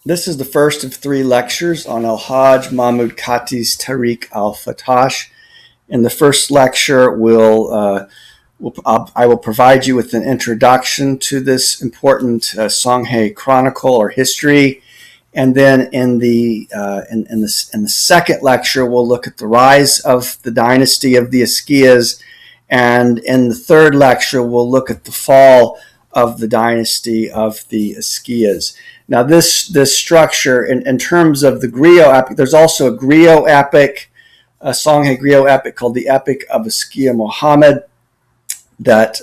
This is the first of 3 lectures on Hajj Mahmud Kati's Tarikh al-fattash. In the first lecture, I will provide you with an introduction to this important Songhay chronicle or history, and then in the second lecture, we'll look at the rise of the dynasty of the Askiyas, and in the third lecture, we'll look at the fall of the dynasty of the Askiyas. Now, this structure, in terms of the griot epic, there's also a griot epic, a Songhay griot epic called the Epic of Sekou Muhammad that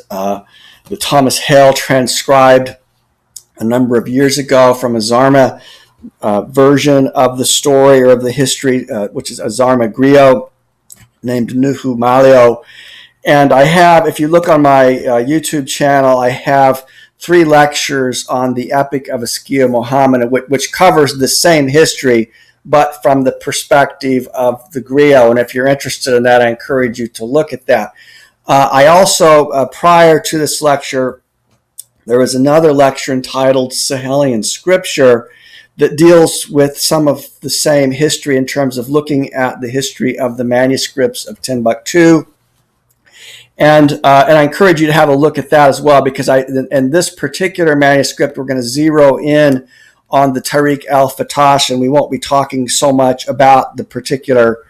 Thomas Hale transcribed a number of years ago from a Zarma version of the story or of the history, which is a Zarma griot named Nuhu Malio. And I have, if you look on my YouTube channel, I have 3 lectures on the Epic of Sekou Muhammad, which covers the same history, but from the perspective of the griot. And if you're interested in that, I encourage you to look at that. I also, prior to this lecture, there was another lecture entitled Sahelian Scripture that deals with some of the same history in terms of looking at the history of the manuscripts of Timbuktu. And I encourage you to have a look at that as well, because in this particular manuscript, we're going to zero in on the Tarikh al-fattash, and we won't be talking so much about the particular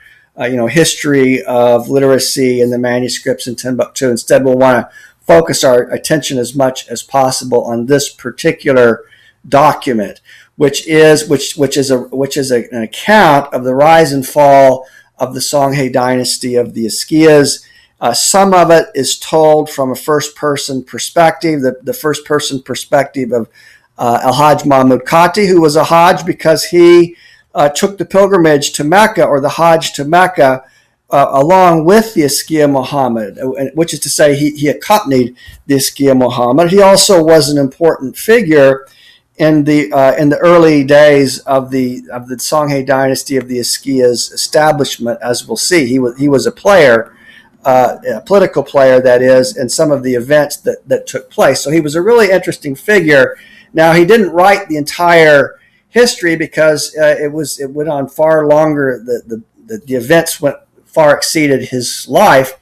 history of literacy in the manuscripts in Timbuktu. Instead, we'll want to focus our attention as much as possible on this particular document, which is an account of the rise and fall of the Songhay dynasty of the Askiyas. Some of it is told from a first-person perspective, the first-person perspective of Hajj Mahmud Kati, who was a Hajj because he took the pilgrimage to Mecca, or the Hajj to Mecca, along with the Sekou Muhammad, which is to say he accompanied the Sekou Muhammad. He also was an important figure in the early days of the Songhay dynasty of the Askiyas establishment, as we'll see. He was a player, a political player, that is, in some of the events that took place. So he was a really interesting figure. Now, he didn't write the entire history because it went on far longer. The events far exceeded his life,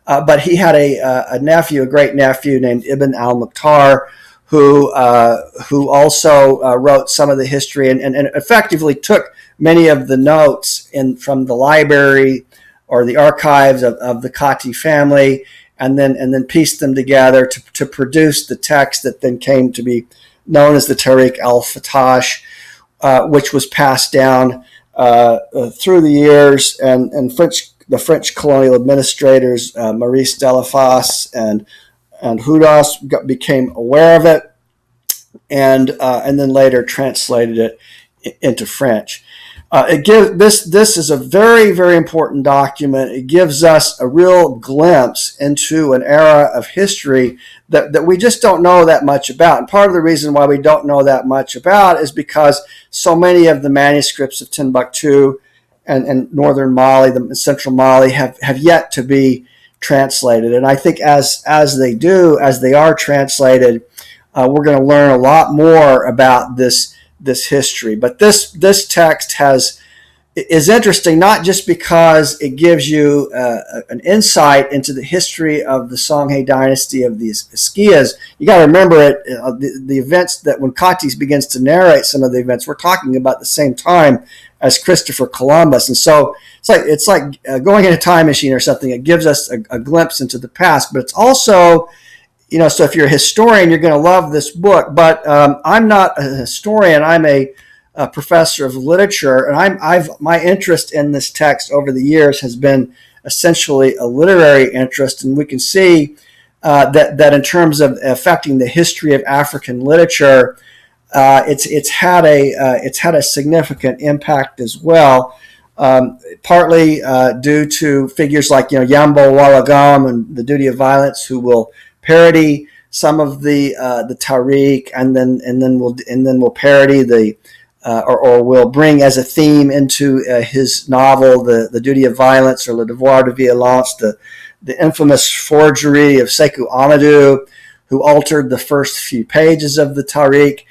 but he had a nephew, a great nephew named Ibn al-Mukhtar, who also wrote some of the history and effectively took many of the notes from the library or the archives of the Kotti family, and then pieced them together to produce the text that then came to be known as the Tarikh al-fattash, which was passed down through the years, and the French colonial administrators, Maurice Delafosse and Houdas, became aware of it, and then later translated it into French. This is a very, very important document. It gives us a real glimpse into an era of history that we just don't know that much about. And part of the reason why we don't know that much about is because so many of the manuscripts of Timbuktu and northern Mali, the central Mali, have yet to be translated. And I think as they are translated, we're going to learn a lot more about this history. But this text is interesting, not just because it gives you an insight into the history of the Songhay dynasty of the Askiyas. You got to remember the events that when Kotti begins to narrate some of the events, we're talking about the same time as Christopher Columbus, and so it's like going in a time machine or something. It gives us a glimpse into the past, but it's also, so if you're a historian, you're going to love this book. But I'm not a historian. I'm a professor of literature, and my interest in this text over the years has been essentially a literary interest, and we can see that in terms of affecting the history of African literature, it's had a significant impact as well. Partly due to figures like Yambo Ouologuem and the Duty of Violence, who will parody some of the Tarikh, and then we'll parody or will bring as a theme into his novel the Duty of Violence, or Le Devoir de Violence, the infamous forgery of Seku Ahmadu, who altered the first few pages of the Tarikh.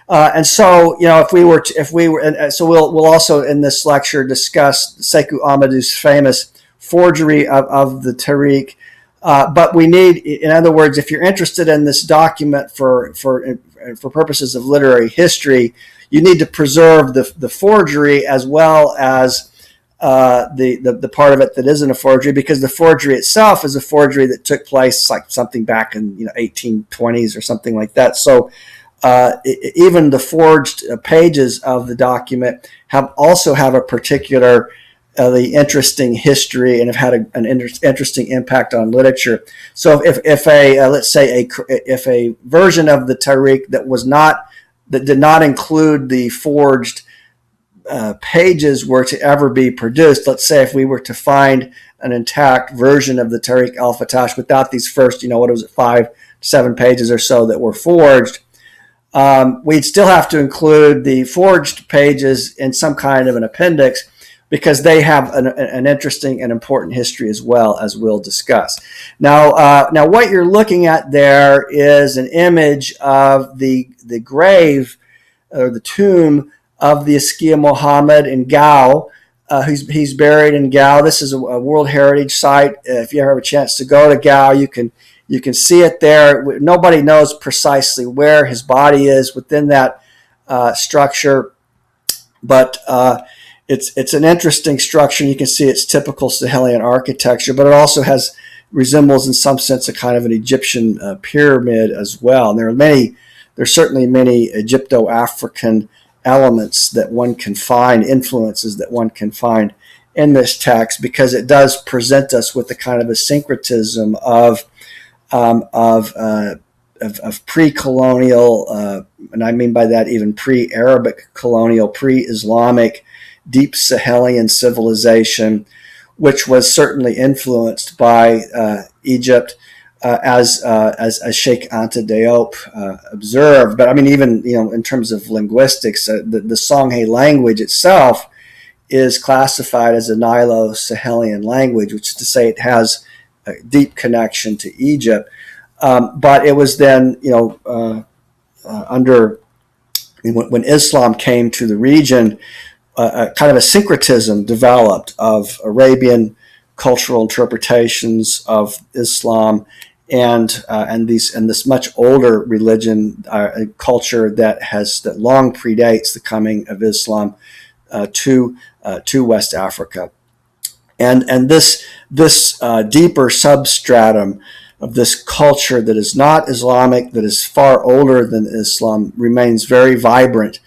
And so, so we'll also in this lecture discuss Seku Ahmadu's famous forgery of the Tarikh. But we need, in other words, if you're interested in this document for purposes of literary history, you need to preserve the forgery as well as the part of it that isn't a forgery, because the forgery itself is a forgery that took place like something back in 1820s or something like that. So even the forged pages of the document also have a particular the interesting history and have had an interesting impact on literature. So if a version of the Tarikh that did not include the forged pages were to ever be produced, let's say if we were to find an intact version of the Tarikh al-fattash without these first, 5-7 pages or so that were forged, we'd still have to include the forged pages in some kind of an appendix, because they have an interesting and important history as well, as we'll discuss. Now what you're looking at there is an image of the grave or the tomb of the Sekou Muhammad in Gao. He's buried in Gao. This is a World Heritage Site. If you ever have a chance to go to Gao, you can see it there. Nobody knows precisely where his body is within that structure, but it's an interesting structure. You can see it's typical Sahelian architecture, but it also resembles in some sense a kind of an Egyptian pyramid as well. And there's certainly many Egypto-African elements that one can find, influences that one can find in this text, because it does present us with a kind of a syncretism of pre-colonial, and I mean by that even pre-Arabic colonial, pre-Islamic, deep Sahelian civilization, which was certainly influenced by Egypt, as Sheikh Anta Diop observed. But I mean, even in terms of linguistics, the Songhay language itself is classified as a Nilo-Sahelian language, which is to say it has a deep connection to Egypt. But it was then, when Islam came to the region, kind of a syncretism developed of Arabian cultural interpretations of Islam and this much older religion culture that long predates the coming of Islam to West Africa, and this deeper substratum of this culture that is not Islamic, that is far older than Islam, remains very vibrant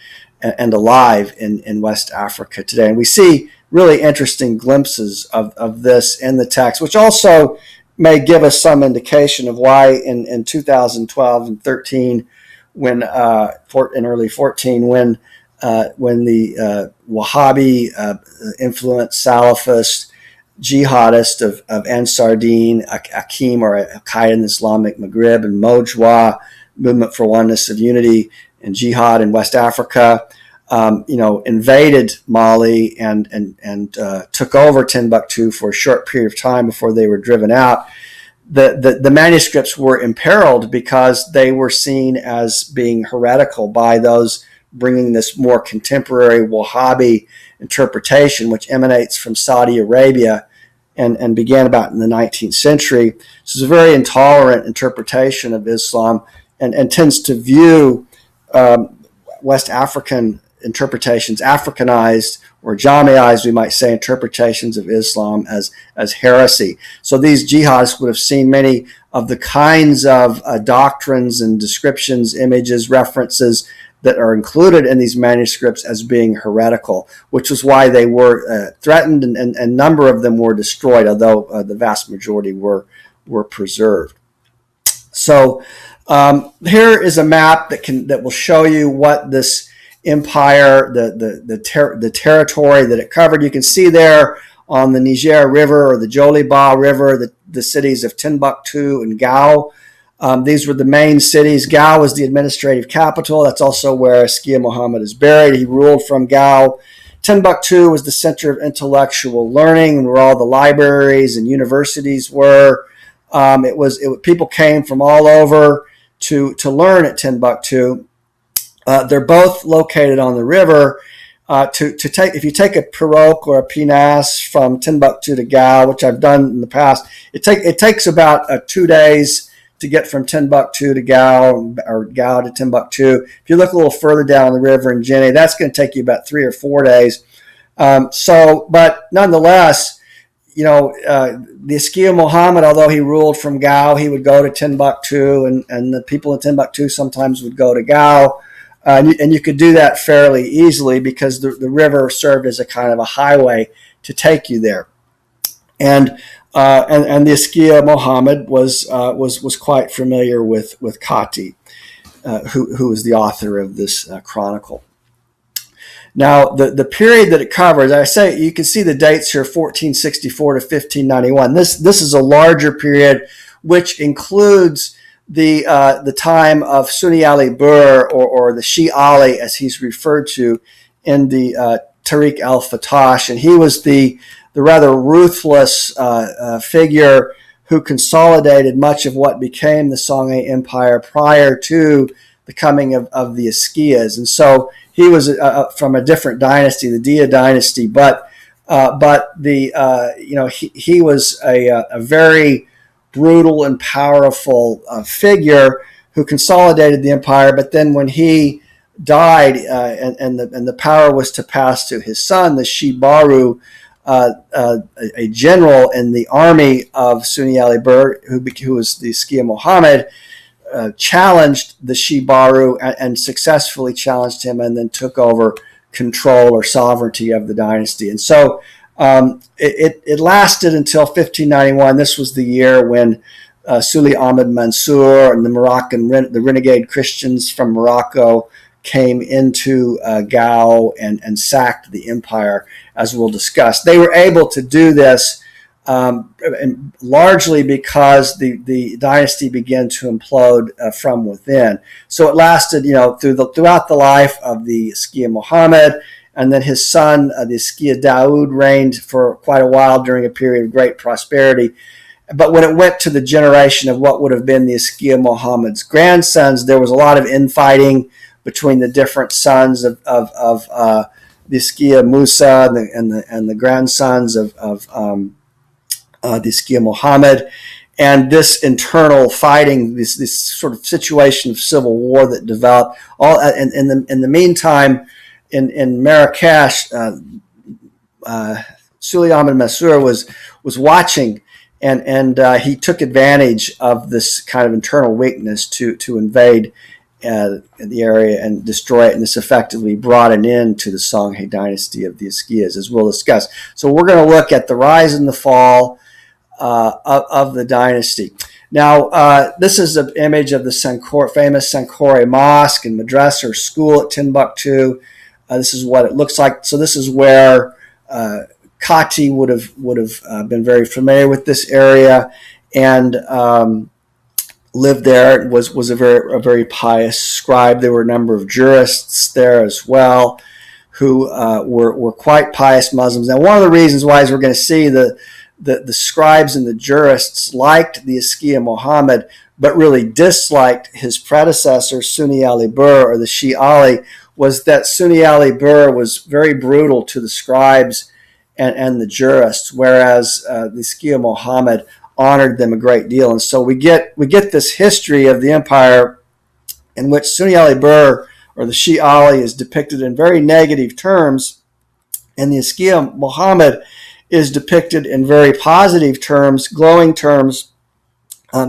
and alive in West Africa today. And we see really interesting glimpses of this in the text, which also may give us some indication of why in 2012 and 13, in early 14, when the Wahhabi influenced Salafist jihadist of Ansar Deen, Akim, or Al-Qaeda in the Islamic Maghreb, and Mojwa, Movement for Oneness of Unity and Jihad in West Africa, invaded Mali and took over Timbuktu for a short period of time before they were driven out. The manuscripts were imperiled because they were seen as being heretical by those bringing this more contemporary Wahhabi interpretation, which emanates from Saudi Arabia and began about in the 19th century. This is a very intolerant interpretation of Islam and tends to view West African interpretations, Africanized or Jamiized, we might say, interpretations of Islam as heresy. So these jihadists would have seen many of the kinds of doctrines and descriptions, images, references that are included in these manuscripts as being heretical, which is why they were threatened, and a number of them were destroyed, although the vast majority were preserved. So here is a map that will show you what this empire, the territory that it covered. You can see there on the Niger River or the Joliba River, the cities of Timbuktu and Gao. These were the main cities. Gao was the administrative capital. That's also where Sekou Muhammad is buried. He ruled from Gao. Timbuktu was the center of intellectual learning, where all the libraries and universities were. People came from all over to learn at Timbuktu. They're both located on the river. To take, if you take a pirogue or a pinas from Timbuktu to Gao, which I've done in the past, it takes about 2 days to get from Timbuktu to Gao, or Gao to Timbuktu. If you look a little further down the river in Guinea, that's going to take you about 3 or 4 days. But nonetheless, the Sekou Muhammad, although he ruled from Gao, he would go to Timbuktu, and the people in Timbuktu sometimes would go to Gao. And you could do that fairly easily because the river served as a kind of a highway to take you there. And the Sekou Muhammad was quite familiar with Kotti, who was the author of this chronicle. Now, the period that it covers, I say you can see the dates here: 1464 to 1591. This is a larger period, which includes the time of Sunni Ali Bur, or the Shi Ali, as he's referred to in the Tarikh al-fattash, and he was the rather ruthless figure who consolidated much of what became the Songhay Empire prior to the coming of the Askiyas. And so he was from a different dynasty, the Dia dynasty, but he was a very brutal and powerful figure who consolidated the empire. But then when he died, and the power was to pass to his son, the Shi Baru, a general in the army of Sunni Ali Bur, who was the Sekou Muhammad, challenged the Shi Baru and successfully challenged him, and then took over control or sovereignty of the dynasty. And so it lasted until 1591. This was the year when Suli Ahmed Mansour and the renegade Christians from Morocco came into Gao and sacked the empire, as we'll discuss. They were able to do this largely because the dynasty began to implode from within. So it lasted, throughout the life of the Sekou Muhammad, and then his son, the Sekou Daoud, reigned for quite a while during a period of great prosperity. But when it went to the generation of what would have been the Sekou Muhammad's grandsons, there was a lot of infighting between the different sons of the Sekou Musa and the grandsons of the Sekou Muhammad. And this internal fighting, this sort of situation of civil war that developed, in the meantime, in Marrakesh, Suli Ahmed Mansour was watching, and he took advantage of this kind of internal weakness to invade the area and destroy it, and this effectively brought an end to the Songhay dynasty of the Askiyas, as we'll discuss. So we're going to look at the rise and the fall of the dynasty. Now, this is an image of the famous Sankore Mosque and Madrasa, or school at Timbuktu. This is what it looks like. So this is where Kotti would have been very familiar with this area, and lived there. Was a very pious scribe. There were a number of jurists there as well, who were quite pious Muslims. Now, one of the reasons why is we're going to see the scribes and the jurists liked the Sekou Muhammad, but really disliked his predecessor, Sunni Ali Bur, or the Shi Ali, was that Sunni Ali Bur was very brutal to the scribes and the jurists, whereas the Sekou Muhammad honored them a great deal. And so we get this history of the empire in which Sunni Ali Bur, or the Shi Ali, is depicted in very negative terms, and the Sekou Muhammad is depicted in very positive terms, glowing terms.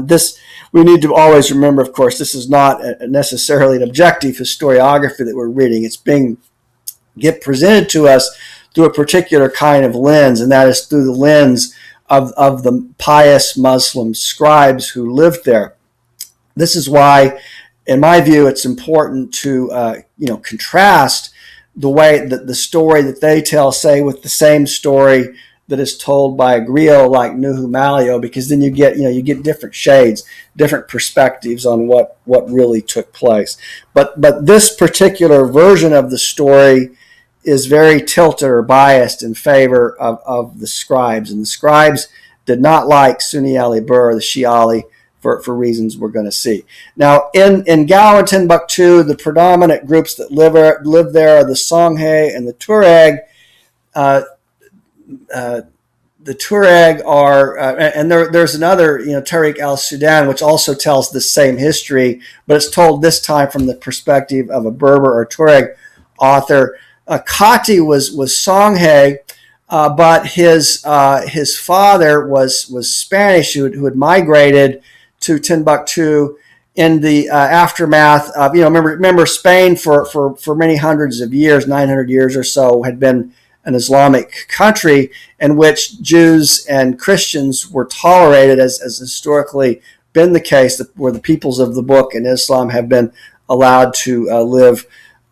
This we need to always remember, of course, this is not necessarily an objective historiography that we're reading. It's being presented to us through a particular kind of lens, and that is through the lens of the pious Muslim scribes who lived there. This is why, in my view, it's important to contrast the way that the story that they tell, say, with the same story that is told by a griot like Nuhu Malio, because then you get different shades, different perspectives on what really took place. But this particular version of the story is very tilted or biased in favor of the scribes, and the scribes did not like Sunni Ali Bur, the Shi Ali, for reasons we're going to see. Now, in Gao and Timbuktu, the predominant groups that live there are the Songhay and the Tuareg. The Tuareg are, and there's another, Tarikh al-Sudan, which also tells the same history, but it's told this time from the perspective of a Berber or Tuareg author. Kotti was Songhay, but his father was Spanish, who had migrated to Timbuktu in the aftermath of, remember Spain for many hundreds of years, 900 years or so, had been an Islamic country in which Jews and Christians were tolerated, as historically been the case, where the peoples of the book in Islam have been allowed to live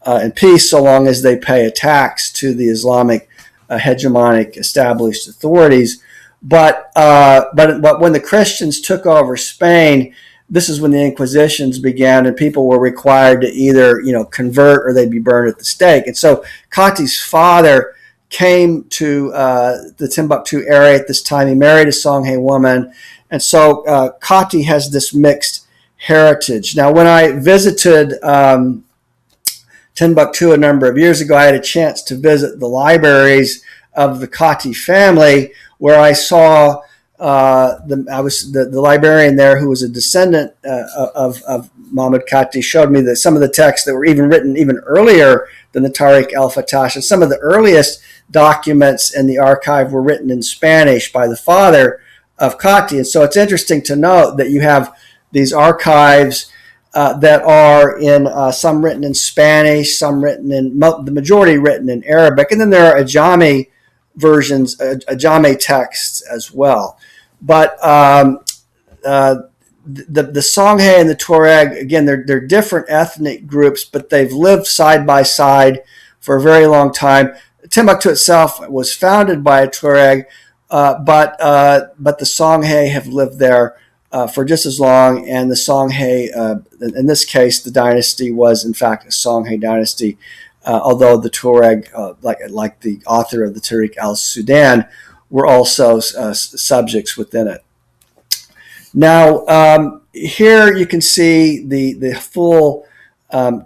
in peace so long as they pay a tax to the Islamic hegemonic established authorities. But when the Christians took over Spain, this is when the Inquisitions began, and people were required to either convert or they'd be burned at the stake. And so Kotti's father came to the Timbuktu area at this time. He married a Songhay woman, and so Kotti has this mixed heritage. Now, when I visited Timbuktu a number of years ago, I had a chance to visit the libraries of the Kotti family, where I saw the librarian there, who was a descendant of Mahmud Kati, showed me that some of the texts that were written even earlier than the Tarikh al-fattash, and some of the earliest documents in the archive were written in Spanish by the father of Kotti. And so it's interesting to note that you have these archives that are in some written in Spanish, some written in, the majority written in Arabic, and then there are Ajami versions, Ajami texts as well. But the Songhay and the Tuareg, again, they're different ethnic groups, but they've lived side by side for a very long time. Timbuktu itself was founded by a Tuareg, but the Songhay have lived there for just as long, and the Songhay, in this case, the dynasty was in fact a Songhay dynasty, although the Tuareg, like the author of the Tarikh al-Sudan, were also subjects within it. Now, here you can see the full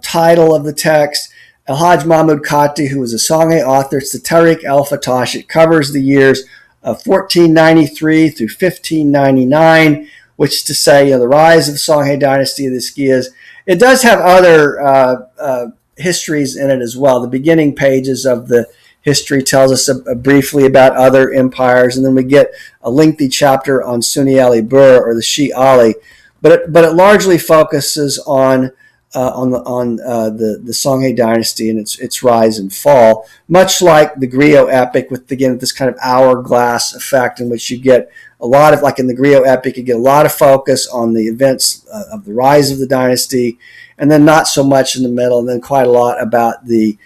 title of the text. Hajj Mahmud Kati, who was a Songhay author, it's the Tarikh al-fattash. It covers the years of 1493 through 1599, which is to say, the rise of the Songhay dynasty of the Skiyas. It does have other histories in it as well. The beginning pages of the history tells us briefly about other empires, and then we get a lengthy chapter on Sunni Ali Bur, or the Shi Ali, but it largely focuses on the Songhay dynasty and its rise and fall, much like the griot epic, with again this kind of hourglass effect, in which you get a lot of, like in the griot epic, you get a lot of focus on the events of the rise of the dynasty, and then not so much in the middle, and then quite a lot about the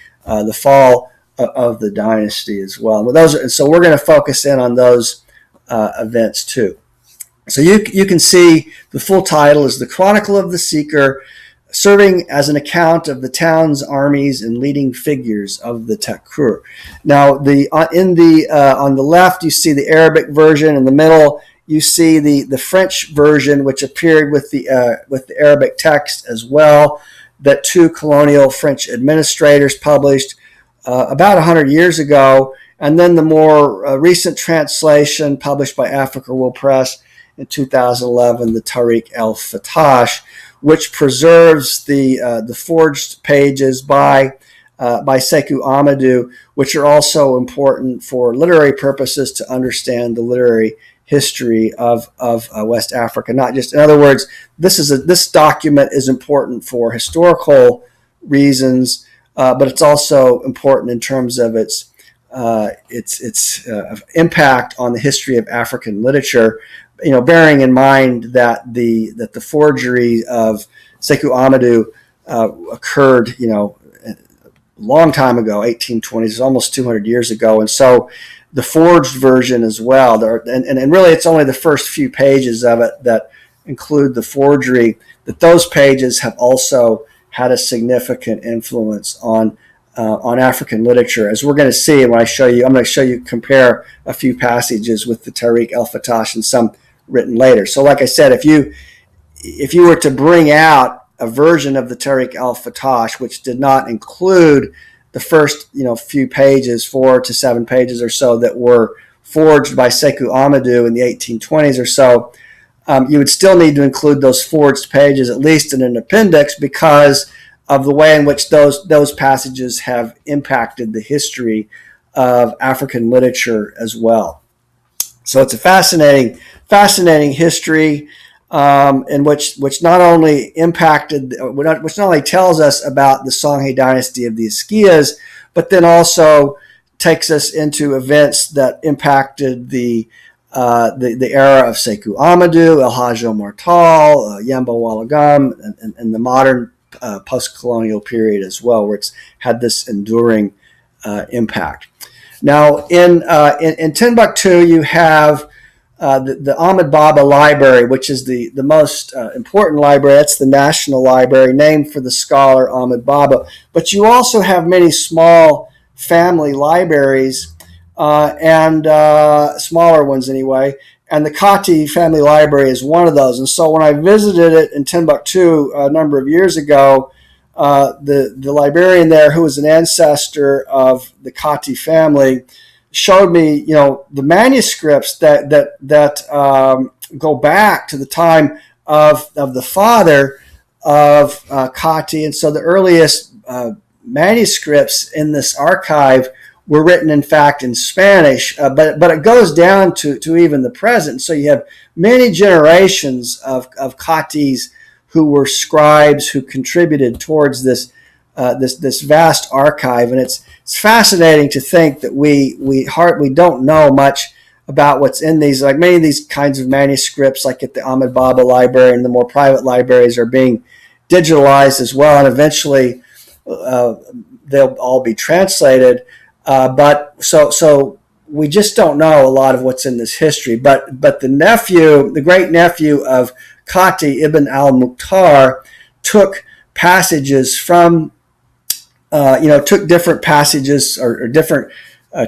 fall of the dynasty as well. So we're going to focus in on those events too. So you can see the full title is The Chronicle of the Seeker, serving as an account of the towns, armies, and leading figures of the Takur. Now, on the left, you see the Arabic version. In the middle, you see the French version, which appeared with the Arabic text as well, that two colonial French administrators published about 100 years ago, and then the more recent translation published by Africa World Press in 2011, the Tarikh al-fattash, which preserves the forged pages by Seku Ahmadu, which are also important for literary purposes to understand the literary history of West Africa. Not just, in other words, this document is important for historical reasons, but it's also important in terms of its impact on the history of African literature. Bearing in mind that the forgery of Sekou Amadou occurred, a long time ago, 1820s, almost 200 years ago, and so the forged version as well. And really, it's only the first few pages of it that include the forgery. That those pages have also had a significant influence on African literature, as we're going to see when I'm going to show you, compare a few passages with the Tarikh al-fattash and some written later. So like I said, if if you were to bring out a version of the Tarikh al-fattash, which did not include the first few pages, 4 to 7 pages or so, that were forged by Seku Ahmadu in the 1820s or so, you would still need to include those forged pages, at least in an appendix, because of the way in which those passages have impacted the history of African literature as well. So it's a fascinating history, in which not only impacted, which not only tells us about the Songhay dynasty of the Askias, but then also takes us into events that impacted the era of Seku Amadou, El Hajj Martal, Yambo Ouologuem, and the modern post-colonial period as well, where it's had this enduring impact. Now, in Timbuktu, you have the Ahmed Baba Library, which is the most important library. That's the national library, named for the scholar Ahmed Baba. But you also have many small family libraries, and smaller ones anyway. And the Kotti family library is one of those. And so when I visited it in Timbuktu a number of years ago, the librarian there, who was an ancestor of the Kotti family, showed me, the manuscripts that go back to the time of the father of Kotti. And so the earliest manuscripts in this archive were written, in fact, in Spanish, but it goes down to even the present. So you have many generations of Kottis who were scribes who contributed towards this vast archive, and it's fascinating to think that we don't know much about what's in these. Like many of these kinds of manuscripts, like at the Ahmed Baba Library and the more private libraries, are being digitalized as well, and eventually they'll all be translated. But so we just don't know a lot of what's in this history. But the great nephew of Kotti, Ibn al-Mukhtar, took passages from, took different passages or different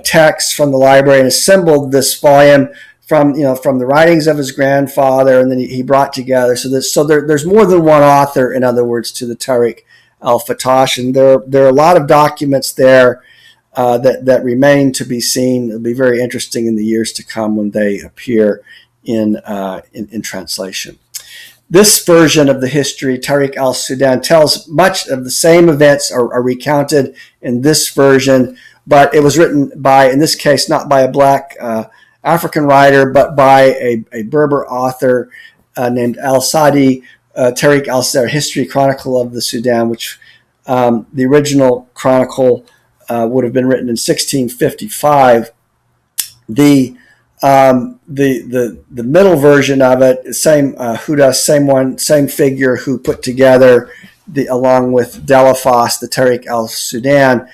texts from the library and assembled this volume from the writings of his grandfather, and then he brought together. So there's more than one author, in other words, to the Tarikh al-fattash, and there are a lot of documents there that remain to be seen. It'll be very interesting in the years to come when they appear in translation. This version of the history, Tarikh al-Sudan, tells much of the same events are recounted in this version, but it was written by, in this case, not by a black African writer, but by a Berber author named al-Sadi, Tarikh al-Sudan, History Chronicle of the Sudan, which the original chronicle would have been written in 1655. The middle version of it, same figure who put together along with Delafosse, the Tarikh al-Sudan.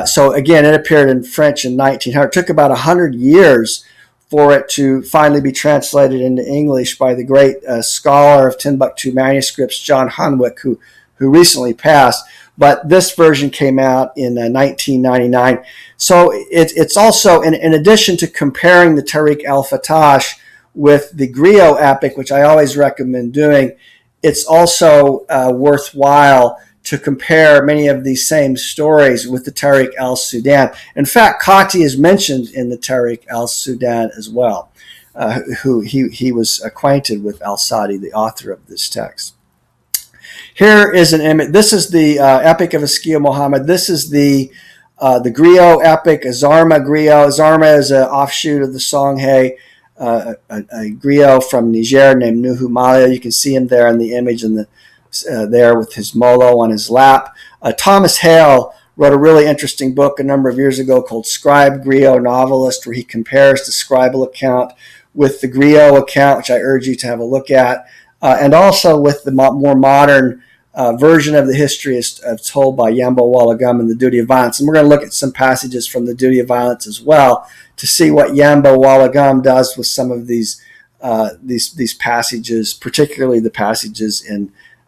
So again, it appeared in French in 1900. It took about 100 years for it to finally be translated into English by the great scholar of Timbuktu manuscripts, John Hunwick, who recently passed. But this version came out in 1999. So it's also, in addition to comparing the Tarikh al-fattash with the griot epic, which I always recommend doing, it's also worthwhile to compare many of these same stories with the Tarikh al-Sudan. In fact, Kotti is mentioned in the Tarikh al-Sudan as well, who he was acquainted with al-Sadi, the author of this text. Here is an image. This is the epic of Sekou Muhammad. This is the griot epic, Azarma griot. Azarma is an offshoot of the Songhay, a griot from Niger named Nuhu Malia. You can see him there in the image there with his molo on his lap. Thomas Hale wrote a really interesting book a number of years ago called Scribe, Griot, Novelist, where he compares the scribal account with the griot account, which I urge you to have a look at. And also with the more modern version of the history as told by Yambo Ouologuem in The Duty of Violence. And we're going to look at some passages from The Duty of Violence as well to see what Yambo Ouologuem does with some of these passages, particularly the passages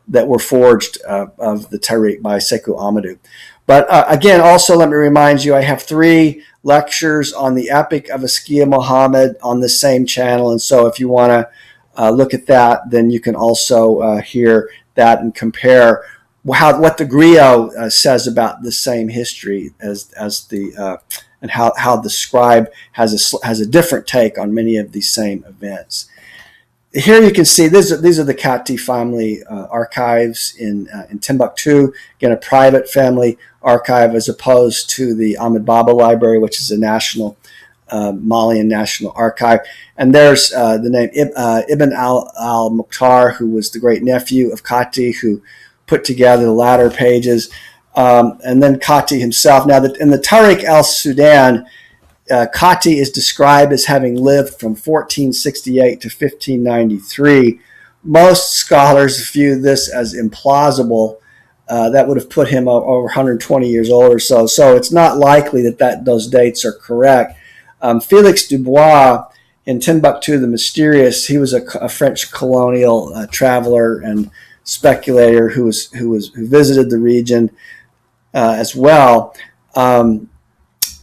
that were forged of the Tarikh by Sekou Amadou. But again, also let me remind you, I have 3 lectures on the epic of Sekou Muhammad on the same channel. And so if you want to look at that, then you can also hear that and compare what the griot says about the same history as the and how the scribe has a different take on many of these same events. Here you can see these are the Kati family archives in Timbuktu. Again, a private family archive as opposed to the Ahmed Baba Library, which is a national Malian national archive. And there's the name Ibn al-Mukhtar, who was the great nephew of Kati, who put together the latter pages. And then Kati himself. Now, in the Tarikh al-Sudan, Kotti is described as having lived from 1468 to 1593. Most scholars view this as implausible. That would have put him over 120 years old or so. So it's not likely that those dates are correct. Felix Dubois in Timbuktu the Mysterious, he was a French colonial traveler and speculator who visited the region as well.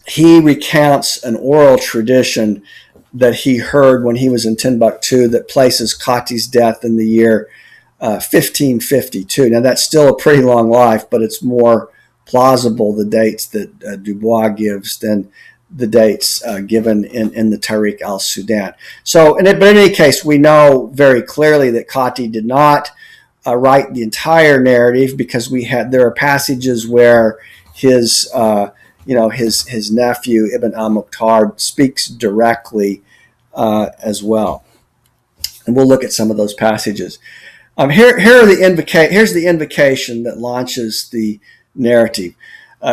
He recounts an oral tradition that he heard when he was in Timbuktu that places Kotti's death in the year 1552. Now, that's still a pretty long life, but it's more plausible, the dates that Dubois gives, than the dates given in the Tarikh al-Sudan. So, but in any case, we know very clearly that Kotti did not write the entire narrative, because there are passages where his nephew Ibn al-Mukhtar speaks directly as well, and we'll look at some of those passages. Here's the invocation that launches the narrative.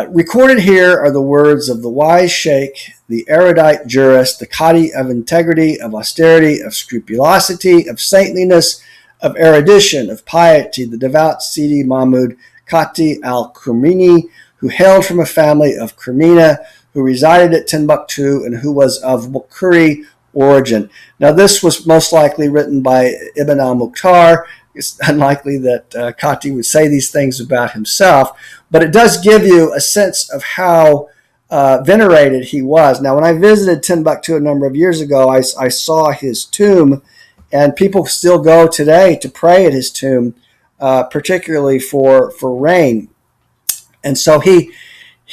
Recorded here are the words of the wise sheikh, the erudite jurist, the Kati of integrity, of austerity, of scrupulosity, of saintliness, of erudition, of piety, the devout Sidi Mahmud Kati al-Kurmini, who hailed from a family of Kurmina, who resided at Timbuktu, and who was of Wakuri origin. Now, this was most likely written by Ibn al-Mukhtar. It's unlikely that Kotti would say these things about himself, but it does give you a sense of how venerated he was. Now, when I visited Timbuktu a number of years ago, I saw his tomb, and people still go today to pray at his tomb, particularly for rain. And so he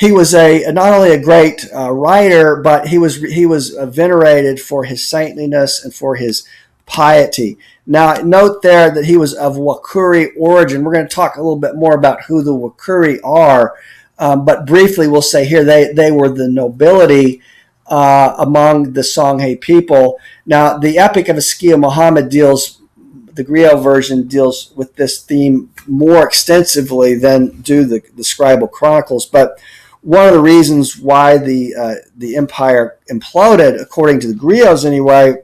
was not only a great writer, but he was venerated for his saintliness and for his piety. Now, note there that he was of Wakuri origin. We're going to talk a little bit more about who the Wakuri are, but briefly we'll say here they were the nobility among the Songhay people. Now, the Epic of Sekou Muhammad the griot version deals with this theme more extensively than do the scribal chronicles. But one of the reasons why the empire imploded, according to the griots anyway,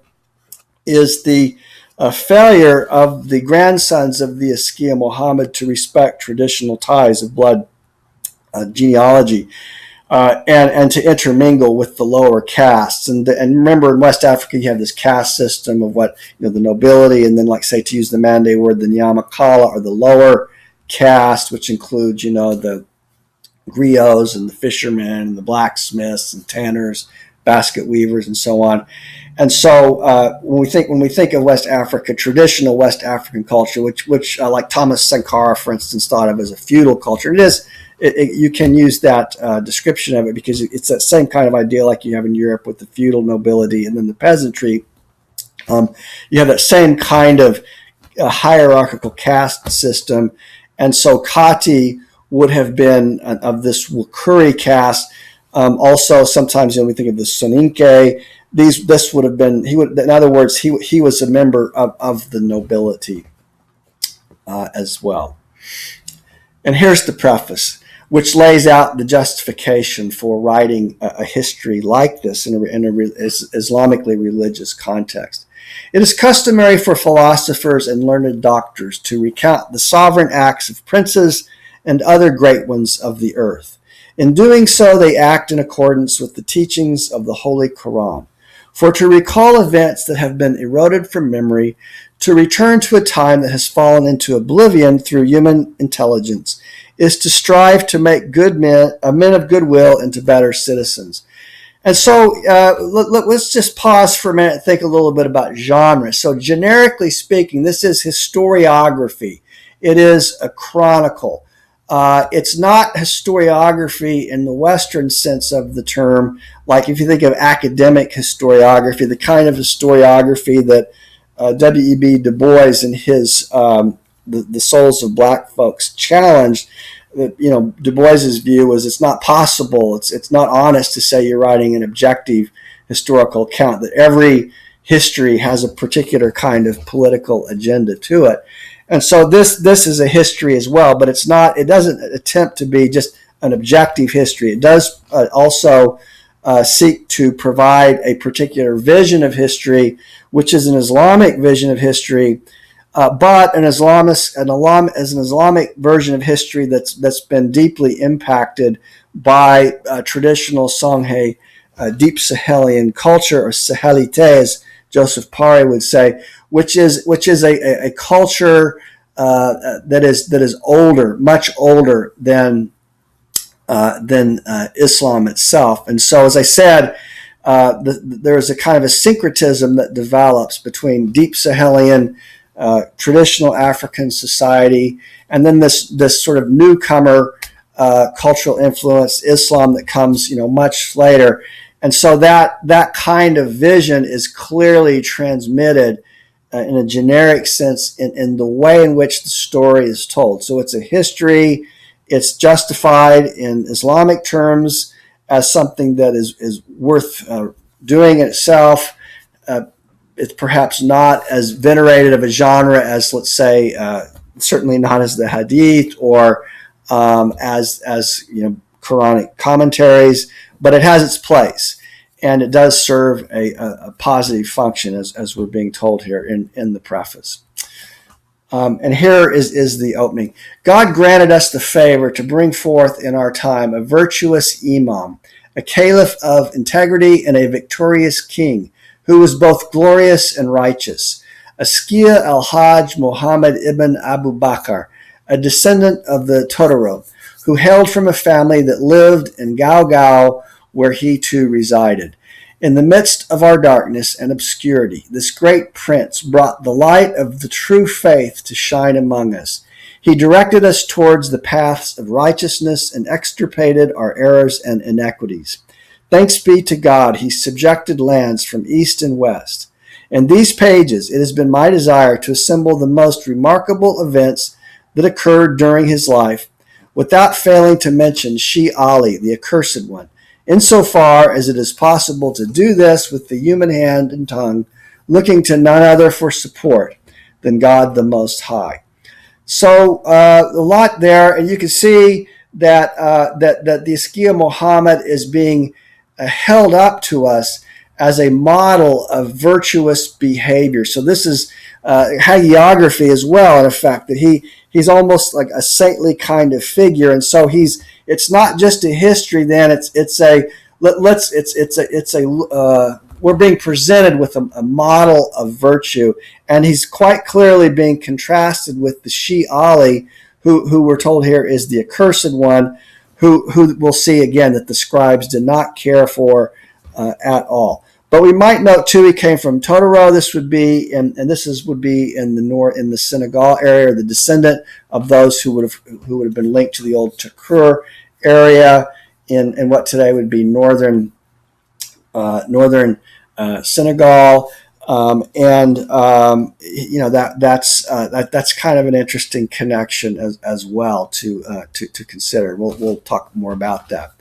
is the failure of the grandsons of the Sekou Muhammad to respect traditional ties of blood genealogy. And to intermingle with the lower castes. And remember, in West Africa, you have this caste system of the nobility, and then, like, say, to use the Mande word, the Nyamakala, or the lower caste, which includes, the griots and the fishermen and the blacksmiths and tanners, basket weavers, and so on. And so when we think of West Africa, traditional West African culture, which like Thomas Sankara, for instance, thought of as a feudal culture, you can use that description of it, because it's that same kind of idea like you have in Europe with the feudal nobility and then the peasantry. You have that same kind of hierarchical caste system. And so Kotti would have been of this Wakuri caste. Also, sometimes we think of the Soninke. This would have been, in other words, he was a member of the nobility as well. And here's the preface, which lays out the justification for writing a history like this in a Islamically religious context. It is customary for philosophers and learned doctors to recount the sovereign acts of princes and other great ones of the earth. In doing so, they act in accordance with the teachings of the Holy Quran. For to recall events that have been eroded from memory, to return to a time that has fallen into oblivion through human intelligence, is to strive to make good men of goodwill into better citizens. And so let's just pause for a minute and think a little bit about genre. So generically speaking, this is historiography. It is a chronicle. It's not historiography in the Western sense of the term. Like if you think of academic historiography, the kind of historiography that W.E.B. Du Bois in his the Souls of Black Folks challenged. Du Bois's view was it's not possible, it's not honest to say you're writing an objective historical account, that every history has a particular kind of political agenda to it. And so this is a history as well, but it doesn't attempt to be just an objective history. It does also seek to provide a particular vision of history, which is an Islamic vision of history, but an Islamic version of history that's been deeply impacted by traditional Songhay, deep Sahelian culture, or Sahelite, as Joseph Paré would say, which is a culture that is older, much older than Islam itself. And so, as I said, there is a kind of a syncretism that develops between deep Sahelian traditional African society, and then this sort of newcomer cultural influence, Islam, that comes much later. And so that kind of vision is clearly transmitted in a generic sense in the way in which the story is told. So it's a history. It's justified in Islamic terms as something that is worth doing in itself. It's perhaps not as venerated of a genre as, let's say, certainly not as the Hadith or as Quranic commentaries, but it has its place, and it does serve a positive function, as we're being told here in the preface. And here is the opening. God granted us the favor to bring forth in our time a virtuous imam, a caliph of integrity, and a victorious king, who was both glorious and righteous, Askia al-Hajj Muhammad ibn Abu Bakr, a descendant of the Totoro, who hailed from a family that lived in Gao, where he too resided. In the midst of our darkness and obscurity, this great prince brought the light of the true faith to shine among us. He directed us towards the paths of righteousness and extirpated our errors and inequities. Thanks be to God, he subjected lands from east and west. In these pages, it has been my desire to assemble the most remarkable events that occurred during his life, without failing to mention Shi Ali, the Accursed One, insofar as it is possible to do this with the human hand and tongue, looking to none other for support than God the Most High. So a lot there, and you can see that the Askia Muhammad is being held up to us as a model of virtuous behavior. So this is hagiography as well, in effect, that he's almost like a saintly kind of figure, and so it's not just a history. Then we're being presented with a model of virtue, and he's quite clearly being contrasted with the Shi Ali, who we're told here is the Accursed One, who we'll see again that the scribes did not care for at all. But we might note too, he came from Totoro. This would be would be in the Senegal area, the descendant of those who would have been linked to the old Takur area in what today would be northern Senegal. That's kind of an interesting connection as well to consider. We'll talk more about that.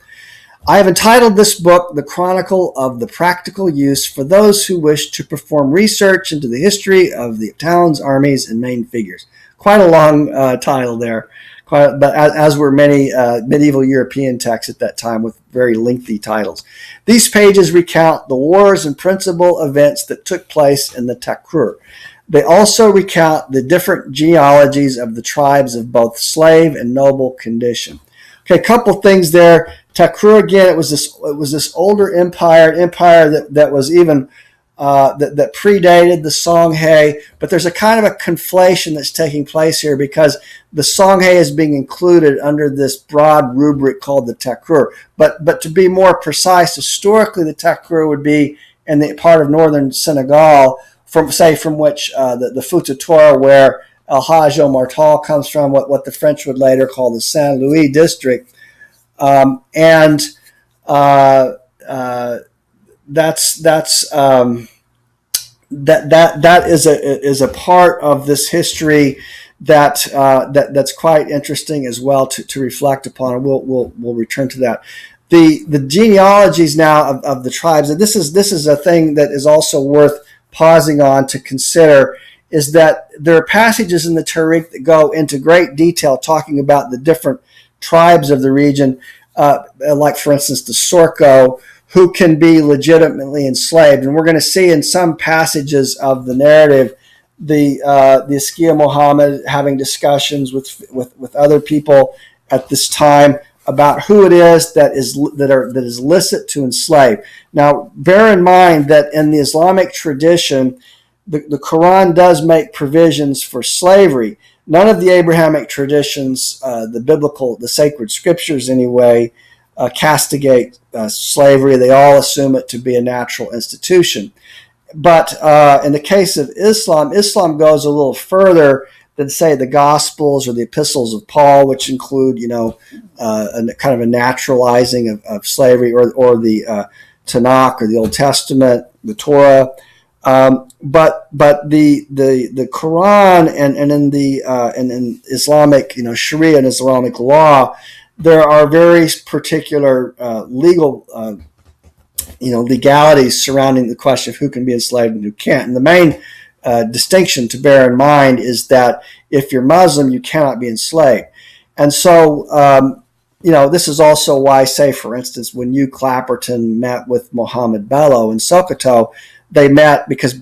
I have entitled this book, The Chronicle of the Practical Use for those who wish to perform research into the history of the towns, armies, and main figures. Quite a long title there, but as were many medieval European texts at that time with very lengthy titles. These pages recount the wars and principal events that took place in the Takur. They also recount the different genealogies of the tribes of both slave and noble condition. Okay, a couple things there. Takur, again, it was this older empire that was even that predated the Songhay, but there's a kind of a conflation that's taking place here because the Songhay is being included under this broad rubric called the Takur. But to be more precise, historically the Takur would be in the part of northern Senegal, from which the Fouta Torah, where El Hajj Omar Tall comes from, what the French would later call the Saint Louis district, and that's that is a part of this history that's quite interesting as well to reflect upon. And we'll return to that. The genealogies now of the tribes, and this is a thing that is also worth pausing on to consider, is that there are passages in the Tarikh that go into great detail talking about the different tribes of the region, like for instance the Sorko, who can be legitimately enslaved. And we're going to see in some passages of the narrative the Askia Muhammad having discussions with other people at this time about who it is that is licit to enslave. Now, bear in mind that in the Islamic tradition, the Quran does make provisions for slavery. None of the Abrahamic traditions, the sacred scriptures anyway, castigate slavery. They all assume it to be a natural institution. But in the case of Islam, Islam goes a little further than, say, the Gospels or the Epistles of Paul, which include, a kind of a naturalizing of slavery, or the Tanakh or the Old Testament, the Torah. But the Quran and in Islamic, Sharia and Islamic law, there are very particular legal legalities surrounding the question of who can be enslaved and who can't. And the main distinction to bear in mind is that if you're Muslim, you cannot be enslaved. And so, this is also why, say, for instance, when Hugh Clapperton met with Mohammed Bello in Sokoto, they met because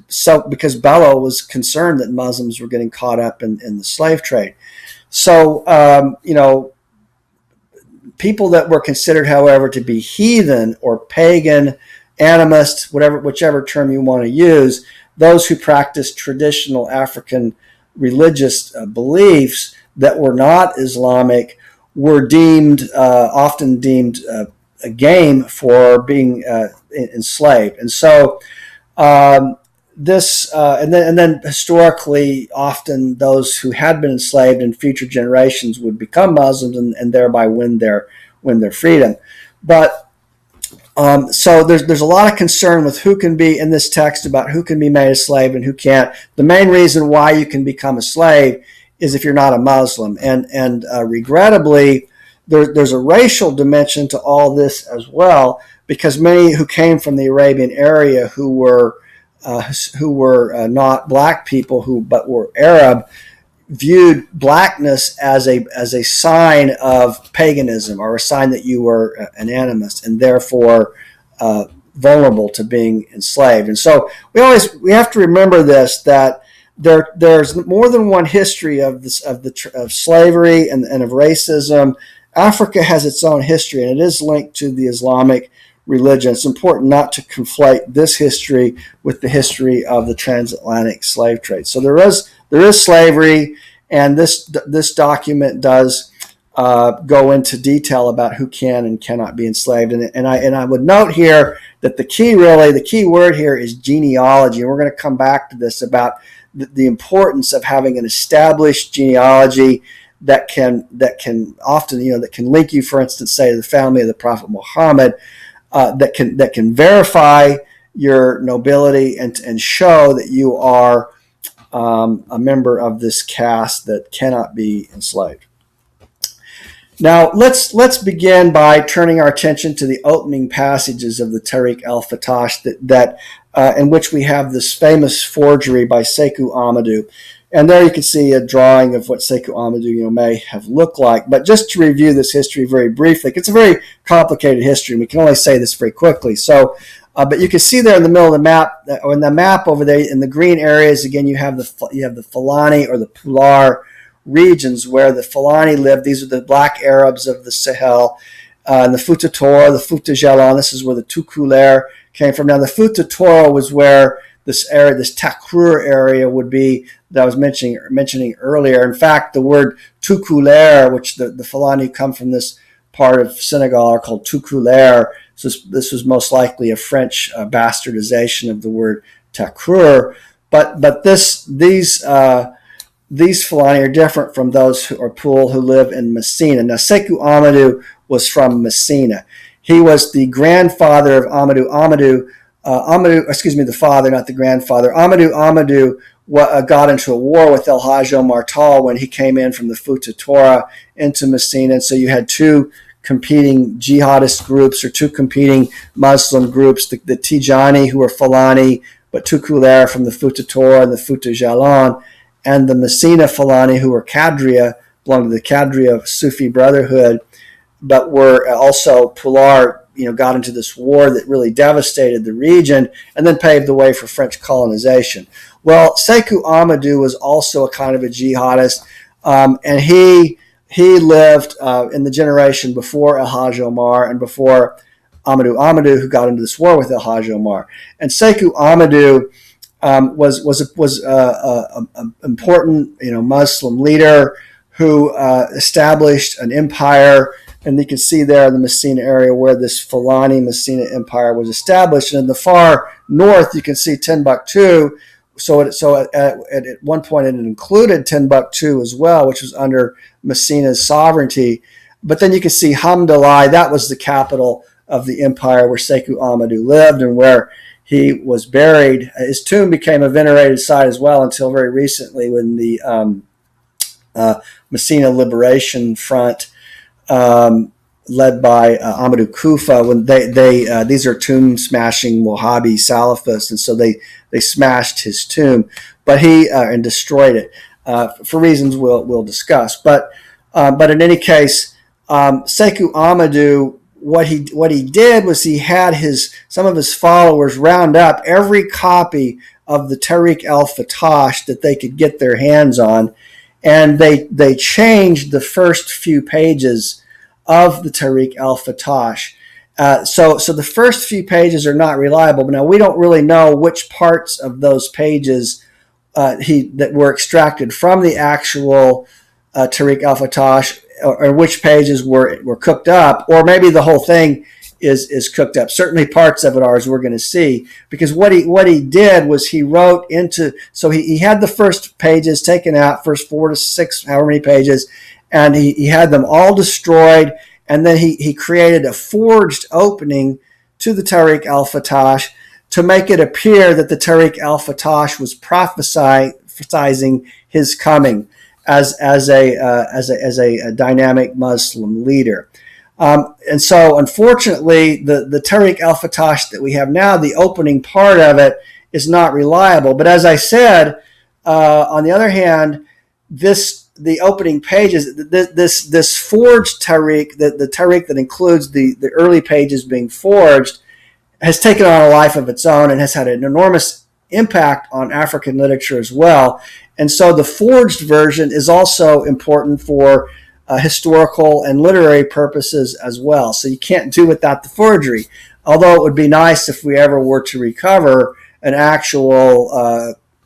Bello was concerned that Muslims were getting caught up in the slave trade. So, people that were considered, however, to be heathen or pagan, animist, whichever term you want to use, those who practiced traditional African religious beliefs that were not Islamic were often deemed a game for being enslaved. And so and then historically, often those who had been enslaved in future generations would become Muslims and thereby win their freedom. But so there's a lot of concern with who can be, in this text, about who can be made a slave and who can't. The main reason why you can become a slave is if you're not a Muslim, and regrettably, there's a racial dimension to all this as well, because many who came from the Arabian area who were not black people but were Arab, viewed blackness as a sign of paganism, or a sign that you were an animist and therefore vulnerable to being enslaved. And so we have to remember this, that there's more than one history of slavery and of racism. Africa has its own history, and it is linked to the Islamic religion. It's important not to conflate this history with the history of the transatlantic slave trade. So there is slavery, and this document does go into detail about who can and cannot be enslaved. And I would note here that the key word here is genealogy. And we're going to come back to this about the importance of having an established genealogy that can often, that can link you, for instance, say, to the family of the Prophet Muhammad, that can verify your nobility and show that you are a member of this caste that cannot be enslaved. Now, let's begin by turning our attention to the opening passages of the Tarikh al-fattash that in which we have this famous forgery by Seku Ahmadu. And there you can see a drawing of what Sekou Amadou may have looked like. But just to review this history very briefly, it's a very complicated history, and we can only say this very quickly. So, but you can see there in the middle of the map, or in the map over there in the green areas, again, you have the Fulani or the Pular regions where the Fulani live. These are the black Arabs of the Sahel. and the Futa Torah, the Futa Jalon. This is where the Tukuler came from. Now, the Futa Torah was where this area, this Takrur area, would be that I was mentioning earlier. In fact, the word Tukuler, which the Fulani come from this part of Senegal, are called Tukuler. So this was most likely a French bastardization of the word Takrur. But these Fulani are different from those who are Pul who live in Messina. Now, Seku Ahmadu was from Messina. He was the grandfather of Amadou. The father, not the grandfather. Amadou got into a war with El Hajj Omar Tall when he came in from the Futa Torah into Messina. And so you had two competing jihadist groups or two competing Muslim groups, the Tijani, who were Fulani, but Tukuler from the Futa Torah and the Futa Jalon, and the Messina Fulani, who were Qadria, belonged to the Qadria Sufi Brotherhood, but were also Pular, got into this war that really devastated the region and then paved the way for French colonization. Well, Sekou Amadou was also a kind of a jihadist, and he lived in the generation before El Hajj Omar and before Ahmadu, who got into this war with El Hajj Omar. And Sekou Amadou was an important Muslim leader who established an empire, and you can see there in the Messina area where this Fulani Messina empire was established. And in the far north, you can see Timbuktu. So at one point it included Timbuktu as well, which was under Messina's sovereignty. But then you can see Hamdallah, that was the capital of the empire where Sekou Amadou lived and where he was buried. His tomb became a venerated site as well until very recently when the Messina Liberation Front, led by Amadou Kufa, when these are tomb smashing Wahhabi Salafists, and so they smashed his tomb, but he and destroyed it for reasons we'll discuss. But in any case, Sekou Amadou, what he did was he had some of his followers round up every copy of the Tarikh al-fattash that they could get their hands on, and they changed the first few pages of the Tarikh al-fattash. So the first few pages are not reliable. But now we don't really know which parts of those pages that were extracted from the actual Tarikh al-fattash, or which pages were cooked up, or maybe the whole thing is cooked up. Certainly parts of it are, as we're going to see, because what he did was he wrote into, so he had the first pages taken out, first 4 to 6, however many pages, and he had them all destroyed, and then he created a forged opening to the Tarikh al-fattash to make it appear that the Tarikh al-fattash was prophesying his coming as a dynamic Muslim leader. And so, unfortunately, the Tarikh al-fattash that we have now, the opening part of it, is not reliable. But as I said, on the other hand, the opening pages, this forged Tarikh, the Tarikh that includes the early pages being forged, has taken on a life of its own and has had an enormous impact on African literature as well. And so the forged version is also important for historical and literary purposes as well. So you can't do without the forgery. Although it would be nice if we ever were to recover an actual,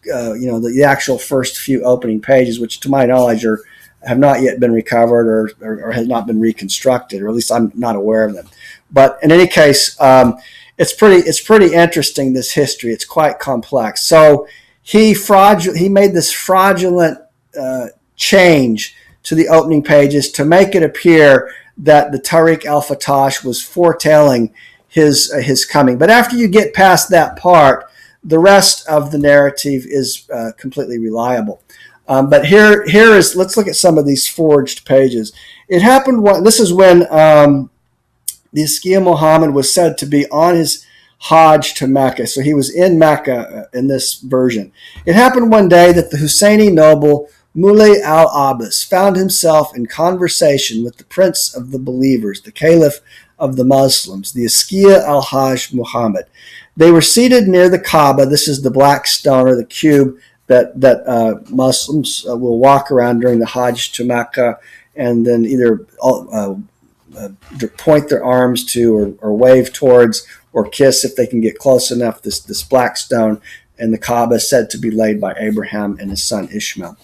the actual first few opening pages, which to my knowledge have not yet been recovered or have not been reconstructed, or at least I'm not aware of them. But in any case, it's pretty interesting, this history. It's quite complex. So he made this fraudulent change to the opening pages to make it appear that the Tarikh al-fattash was foretelling his coming. But after you get past that part, the rest of the narrative is completely reliable. But let's look at some of these forged pages. It happened. This is when the Askia Muhammad was said to be on his Hajj to Mecca. So he was in Mecca in this version. It happened one day that the Husseini noble Mulay al-Abbas found himself in conversation with the prince of the believers, the caliph of the Muslims, the Askia al-Hajj Muhammad. They were seated near the Kaaba. This is the black stone or the cube that Muslims will walk around during the Hajj to Mecca, and then either point their arms to or wave towards or kiss if they can get close enough. This black stone, and the Kaaba is said to be laid by Abraham and his son Ishmael.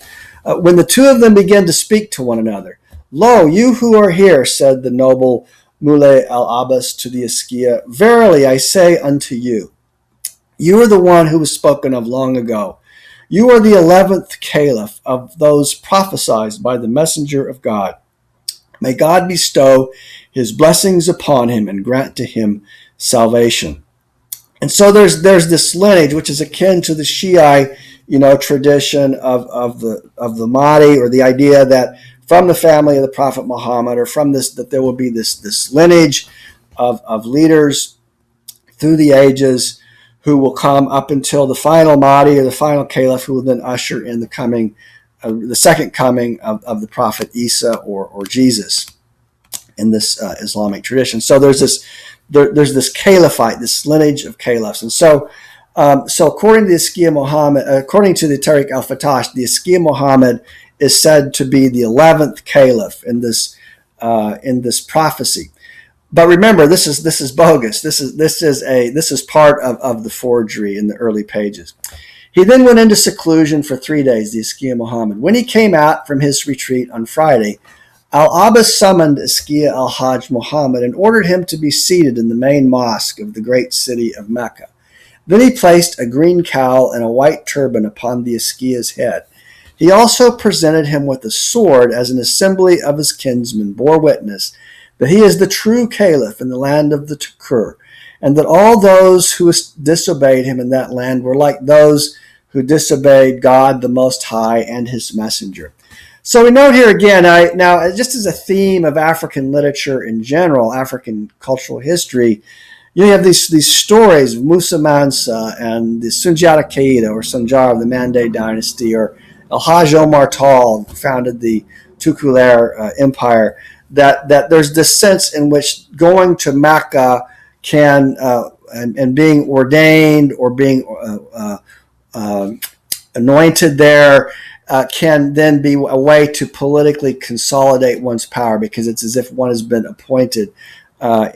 When the two of them began to speak to one another, "Lo, you who are here," said the noble Muley al-Abbas to the Askia, "verily I say unto you, you are the one who was spoken of long ago. You are the 11th caliph of those prophesied by the messenger of God. May God bestow his blessings upon him and grant to him salvation." And so there's this lineage which is akin to the Shiite, tradition of the Mahdi, or the idea that from the family of the Prophet Muhammad, or from this, that there will be this lineage of leaders through the ages who will come up until the final Mahdi, or the final caliph, who will then usher in the second coming of the Prophet Isa or Jesus in this Islamic tradition. So there's this caliphate, this lineage of caliphs. And so according to the Askia Muhammad, according to the Tarikh al-fattash, the Askia Muhammad is said to be the 11th caliph in this prophecy. But remember, this is bogus. This is part of the forgery in the early pages. He then went into seclusion for 3 days, the Askia Muhammad. When he came out from his retreat on Friday, Al-Abbas summoned Askia al-Hajj Muhammad and ordered him to be seated in the main mosque of the great city of Mecca. Then he placed a green cowl and a white turban upon the Askia's head. He also presented him with a sword, as an assembly of his kinsmen bore witness that he is the true caliph in the land of the Takur, and that all those who disobeyed him in that land were like those who disobeyed God the Most High and his messenger. So we note here again, now just as a theme of African literature in general, African cultural history, you have these stories of Musa Mansa and the Sundiata Keita, or Sanjar of the Mande dynasty, or El-Hajj Omar Tall founded the Tukulare Empire, that there's this sense in which going to Mecca can, and being ordained or being anointed there, can then be a way to politically consolidate one's power, because it's as if one has been appointed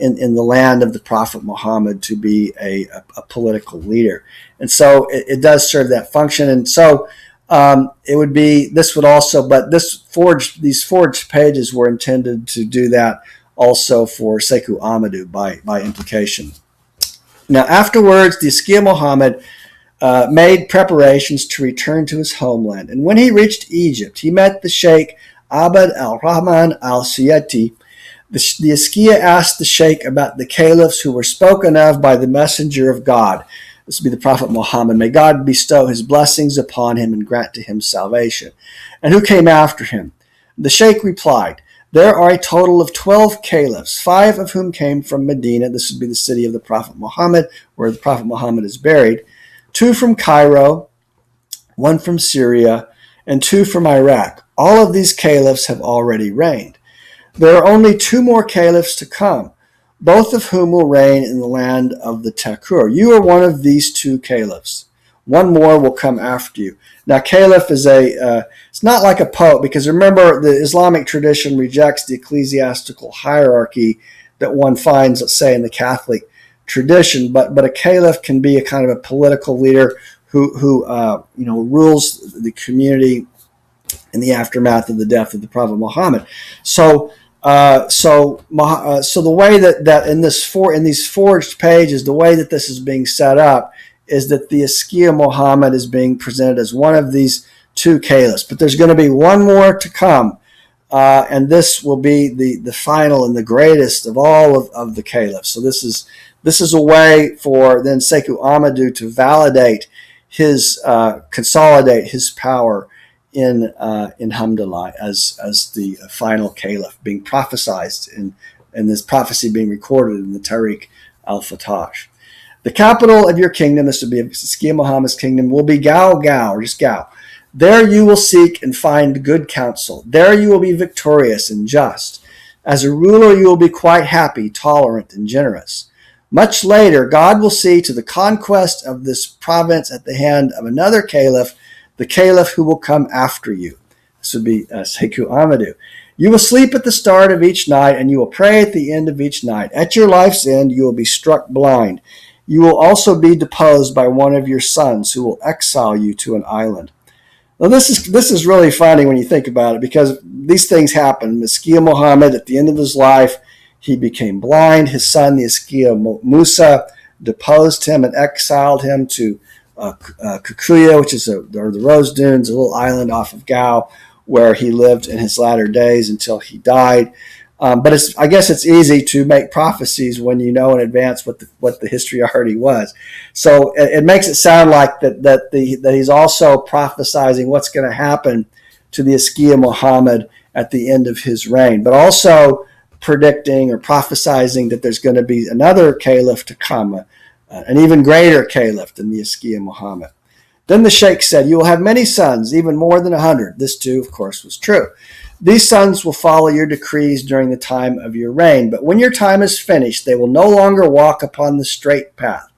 in the land of the Prophet Muhammad to be a political leader. And so it does serve that function. And so it would be, this would also, but these forged pages were intended to do that also for Sekou Amadou by implication. Now, afterwards, the Askia Muhammad made preparations to return to his homeland. And when he reached Egypt, he met the Sheikh Abd al-Rahman al-Siyati. The Askia asked the Sheikh about the caliphs who were spoken of by the messenger of God. This would be the Prophet Muhammad. May God bestow his blessings upon him and grant to him salvation. And who came after him? The Sheikh replied, "There are a total of 12 caliphs, 5 of whom came from Medina." This would be the city of the Prophet Muhammad, where the Prophet Muhammad is buried. 2 from Cairo, 1 from Syria, and 2 from Iraq. All of these caliphs have already reigned. There are only 2 more caliphs to come, both of whom will reign in the land of the Takur. You are one of these 2 caliphs. 1 more will come after you. Now, caliph is it's not like a pope, because remember, the Islamic tradition rejects the ecclesiastical hierarchy that one finds, let's say, in the Catholic tradition. But a caliph can be a kind of a political leader who rules the community in the aftermath of the death of the Prophet Muhammad. So the way that in these forged pages, the way that this is being set up is that the Askia Muhammad is being presented as one of these 2 caliphs. But there's going to be 1 more to come, and this will be the final and the greatest of all of the caliphs. So this is a way for then Sekou Amadou to validate consolidate his power in Hamdallah as the final caliph, being prophesied and this prophecy being recorded in the Tarikh al-fattash. The capital of your kingdom, this would be Askia Muhammad's kingdom, will be Gao, or just Gao. There you will seek and find good counsel. There you will be victorious and just. As a ruler, you will be quite happy, tolerant, and generous. Much later, God will see to the conquest of this province at the hand of another caliph, the caliph who will come after you. This would be Sekou Amadou. You will sleep at the start of each night, and you will pray at the end of each night. At your life's end, you will be struck blind. You will also be deposed by one of your sons, who will exile you to an island. Now, this is really funny when you think about it, because these things happen. Sekou Muhammad, at the end of his life, he became blind. His son, the Sekou Musa, deposed him and exiled him to Kikuyu, which is the Rose Dunes, a little island off of Gao, where he lived in his latter days until he died. But I guess it's easy to make prophecies when you know in advance what the history already was. So it makes it sound like that he's also prophesizing what's going to happen to the Sekou Muhammad at the end of his reign, but also predicting or prophesizing that there's going to be another caliph to come, an even greater caliph than the Sekou Muhammad. Then the sheikh said, "You will have many sons, even more than 100. This too, of course, was true. These sons will follow your decrees during the time of your reign, but when your time is finished, they will no longer walk upon the straight path.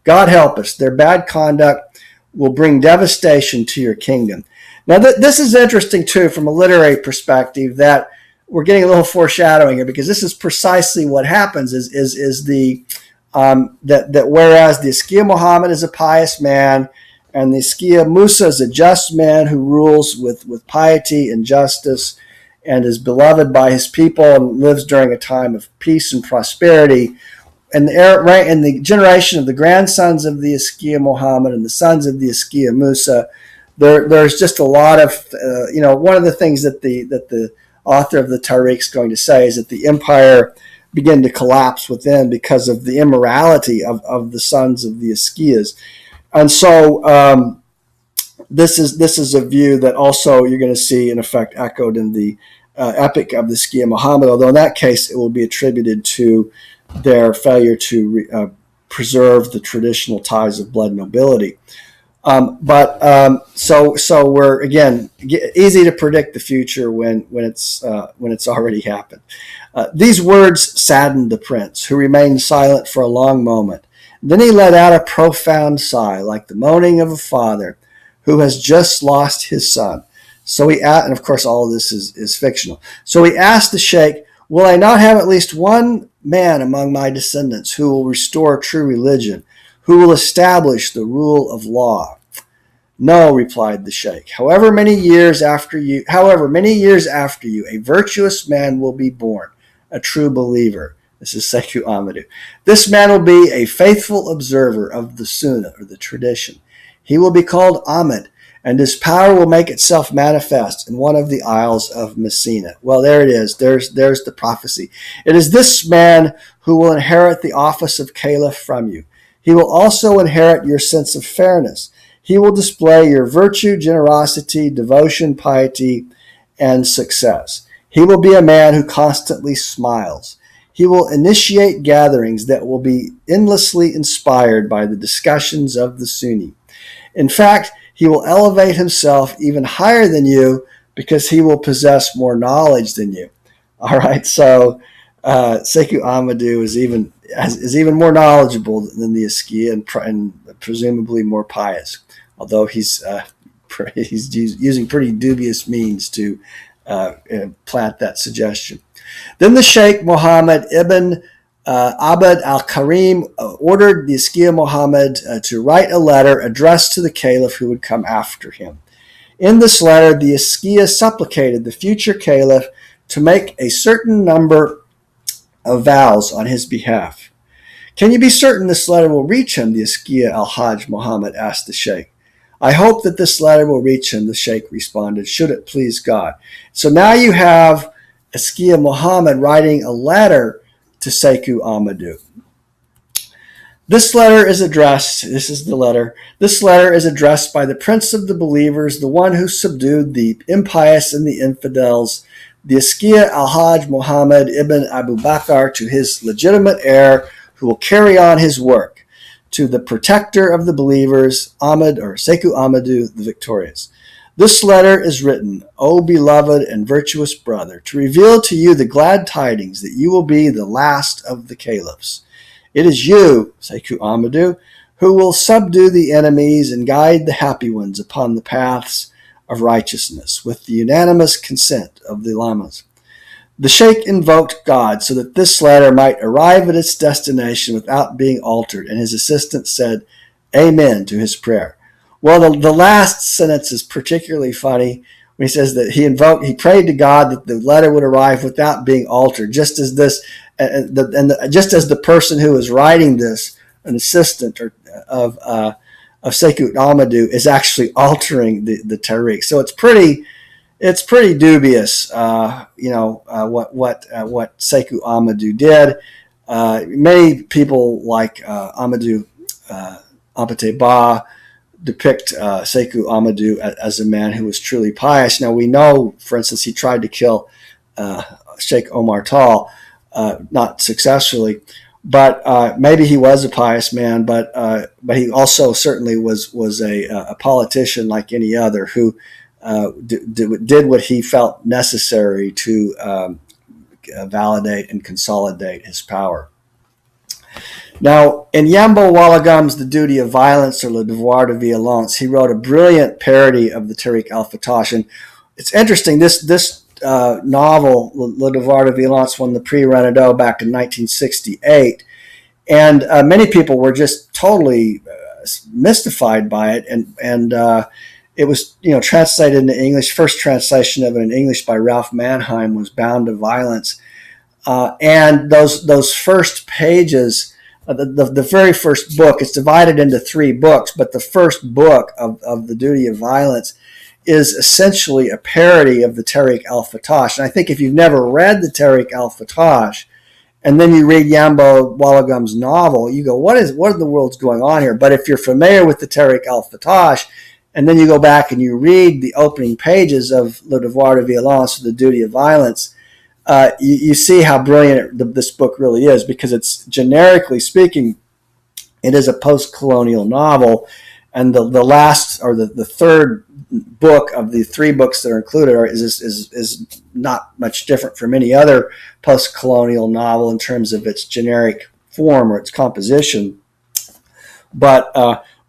God help us. Their bad conduct will bring devastation to your kingdom." Now, this is interesting, too, from a literary perspective, that we're getting a little foreshadowing here, because this is precisely what happens, that whereas the Sekou Muhammad is a pious man, and the Sekou Musa is a just man who rules with piety and justice, and is beloved by his people and lives during a time of peace and prosperity. And the generation of the grandsons of the Sekou Muhammad and the sons of the Sekou Musa, there's just a lot of, one of the things that the author of the Tarikh is going to say is that the empire began to collapse within because of the immorality of the sons of the Sekous. And so this is a view that also you're going to see in effect echoed in the epic of the Sekou Muhammad, although in that case it will be attributed to their failure to preserve the traditional ties of blood nobility. So we're, again, easy to predict the future when it's already happened. These words saddened the prince, who remained silent for a long moment. Then he let out a profound sigh, like the moaning of a father who has just lost his son. So he asked, and of course all of this is fictional. So he asked the sheikh, "Will I not have at least one man among my descendants who will restore true religion, who will establish the rule of law?" "No," replied the sheikh. However many years after you, a virtuous man will be born, a true believer." This is Sekou Amadou. "This man will be a faithful observer of the sunnah, or the tradition. He will be called Ahmed, and his power will make itself manifest in one of the isles of Messina." Well, there it is. There's the prophecy. "It is this man who will inherit the office of caliph from you. He will also inherit your sense of fairness. He will display your virtue, generosity, devotion, piety, and success. He will be a man who constantly smiles. He will initiate gatherings that will be endlessly inspired by the discussions of the Sunni. In fact, he will elevate himself even higher than you because he will possess more knowledge than you." All right, so Sekou Amadou is even more knowledgeable than the Sekou, and presumably more pious, although he's using pretty dubious means to plant that suggestion. Then the Sheikh Muhammad ibn Abd al-Karim ordered the Sekou Muhammad to write a letter addressed to the caliph who would come after him. In this letter, the Sekou supplicated the future caliph to make a certain number of vows on his behalf. "Can you be certain this letter will reach him?" the Sekou al-Hajj Muhammad asked the sheikh. "I hope that this letter will reach him," the sheikh responded, "should it please God." So now you have Sekou Muhammad writing a letter to Sekou Amadou. This letter is addressed by the prince of the believers, the one who subdued the impious and the infidels, the Sekou al-Hajj Muhammad ibn Abu Bakr, to his legitimate heir who will carry on his work, to the protector of the believers, Ahmed, or Sekou Amadou, the victorious. This letter is written, O beloved and virtuous brother, to reveal to you the glad tidings that you will be the last of the caliphs. It is you, Sekou Amadou, who will subdue the enemies and guide the happy ones upon the paths of righteousness with the unanimous consent of the lamas. The Sheikh invoked God so that this letter might arrive at its destination without being altered, and his assistant said amen to his prayer. Well, the last sentence is particularly funny when he says that he prayed to God that the letter would arrive without being altered, just as just as the person who is writing this, an assistant of Sekou Amadou, is actually altering the Tarikh. So it's pretty dubious, what Sekou Amadou did. Many people like Amadou Ampateba depict Sekou Amadou as a man who was truly pious. Now we know, for instance, he tried to kill Sheikh Omar Tall, not successfully, but maybe he was a pious man. But he also certainly was a politician like any other who did what he felt necessary to validate and consolidate his power. Now, in Yambo Ouologuem's The Duty of Violence, or Le Devoir de Violence, he wrote a brilliant parody of the Tarikh al-fattash. And it's interesting, this novel, Le Devoir de Violence, won the Prix Renaudot back in 1968. And many people were just totally mystified by it. And it was, translated into English. First translation of it in English by Ralph Manheim was Bound to Violence. And those first pages, the very first book, it's divided into 3 books, but the first book of The Duty of Violence is essentially a parody of the Tarikh al-fattash. And I think if you've never read the Tarikh al-fattash, and then you read Yambo Ouologuem's novel, you go, what in the world's going on here? But if you're familiar with the Tarikh al-fattash, and then you go back and you read the opening pages of Le Devoir de Violence, or The Duty of Violence, you see how brilliant this book really is, because it's, generically speaking, it is a post-colonial novel, and the last, or the third book of the 3 books that are included is not much different from any other post-colonial novel in terms of its generic form or its composition. But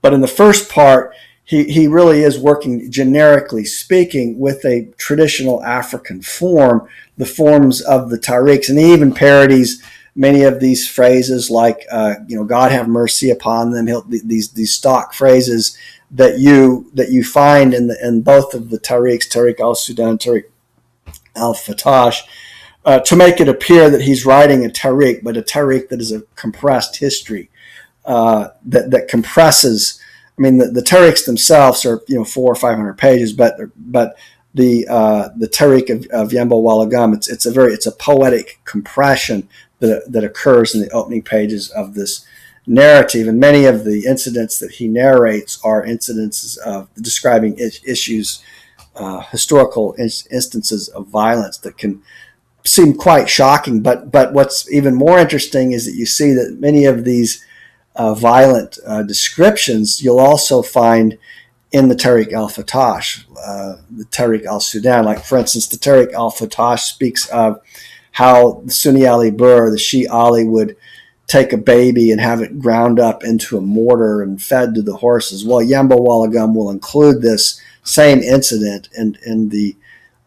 in the first part, he really is working, generically speaking, with a traditional African form, the forms of the tarikhs, and he even parodies many of these phrases like, God have mercy upon them. These stock phrases that you find in both of the tarikhs, Tarikh al-Sudan, Tarikh al-fattash, to make it appear that he's writing a tarikh, but a tarikh that is a compressed history that compresses. I mean, the tarikhs themselves are 400 or 500 pages, but the Tarikh of Yambo Ouologuem, it's a poetic compression that occurs in the opening pages of this narrative, and many of the incidents that he narrates are incidences of describing issues, historical instances of violence that can seem quite shocking. But what's even more interesting is that you see that many of these violent descriptions you'll also find in the Tarikh al-fattash, the Tarikh al-Sudan. Like, for instance, the Tarikh al-fattash speaks of how the Sunni Ali Bur, the Shi Ali, would take a baby and have it ground up into a mortar and fed to the horses. Well, Yambo Ouologuem will include this same incident in the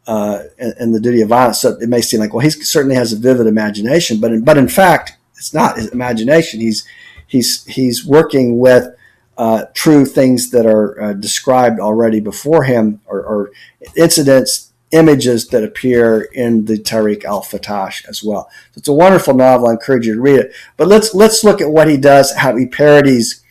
Duty of Violence. So it may seem like, well, he certainly has a vivid imagination, but in fact, it's not his imagination. He's working with true things that are described already before him, or incidents, images that appear in the Tarikh al-fattash as well. So it's a wonderful novel. I encourage you to read it. But let's look at what he does, how he parodies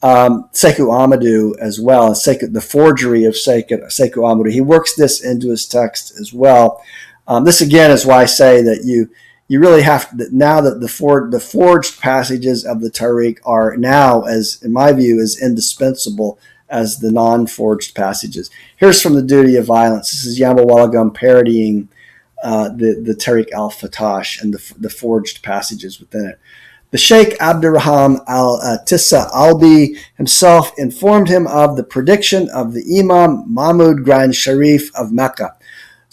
Sekou Amadou as well, and the forgery of Sekou Amadou. He works this into his text as well. This again is why I say that you really have to, now that the forged passages of the Tarikh are now, as in my view, as indispensable as the non-forged passages. Here's from The Duty of Violence. This is Yambo Ouologuem parodying the Tarikh al-fattash and the forged passages within it. The Sheikh Abdurrahman al-Tissa Albi himself informed him of the prediction of the Imam Mahmud Grand Sharif of Mecca.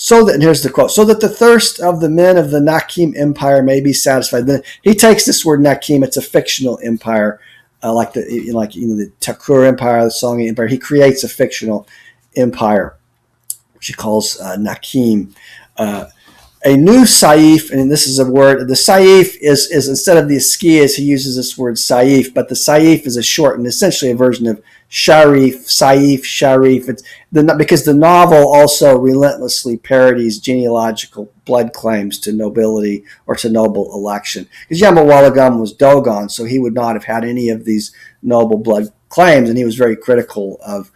And here's the quote, so that the thirst of the men of the Nakim Empire may be satisfied. Then he takes this word Nakim, it's a fictional empire, like the Takur Empire, the Songi Empire. He creates a fictional empire, which he calls Nakim. a new saif, and this is a word, the saif is instead of the eskias, he uses this word saif, but the saif is a shortened, essentially a version of sharif, saif, sharif. Because the novel also relentlessly parodies genealogical blood claims to nobility or to noble election. Because Yambo Ouologuem was Dogon, so he would not have had any of these noble blood claims, and he was very critical of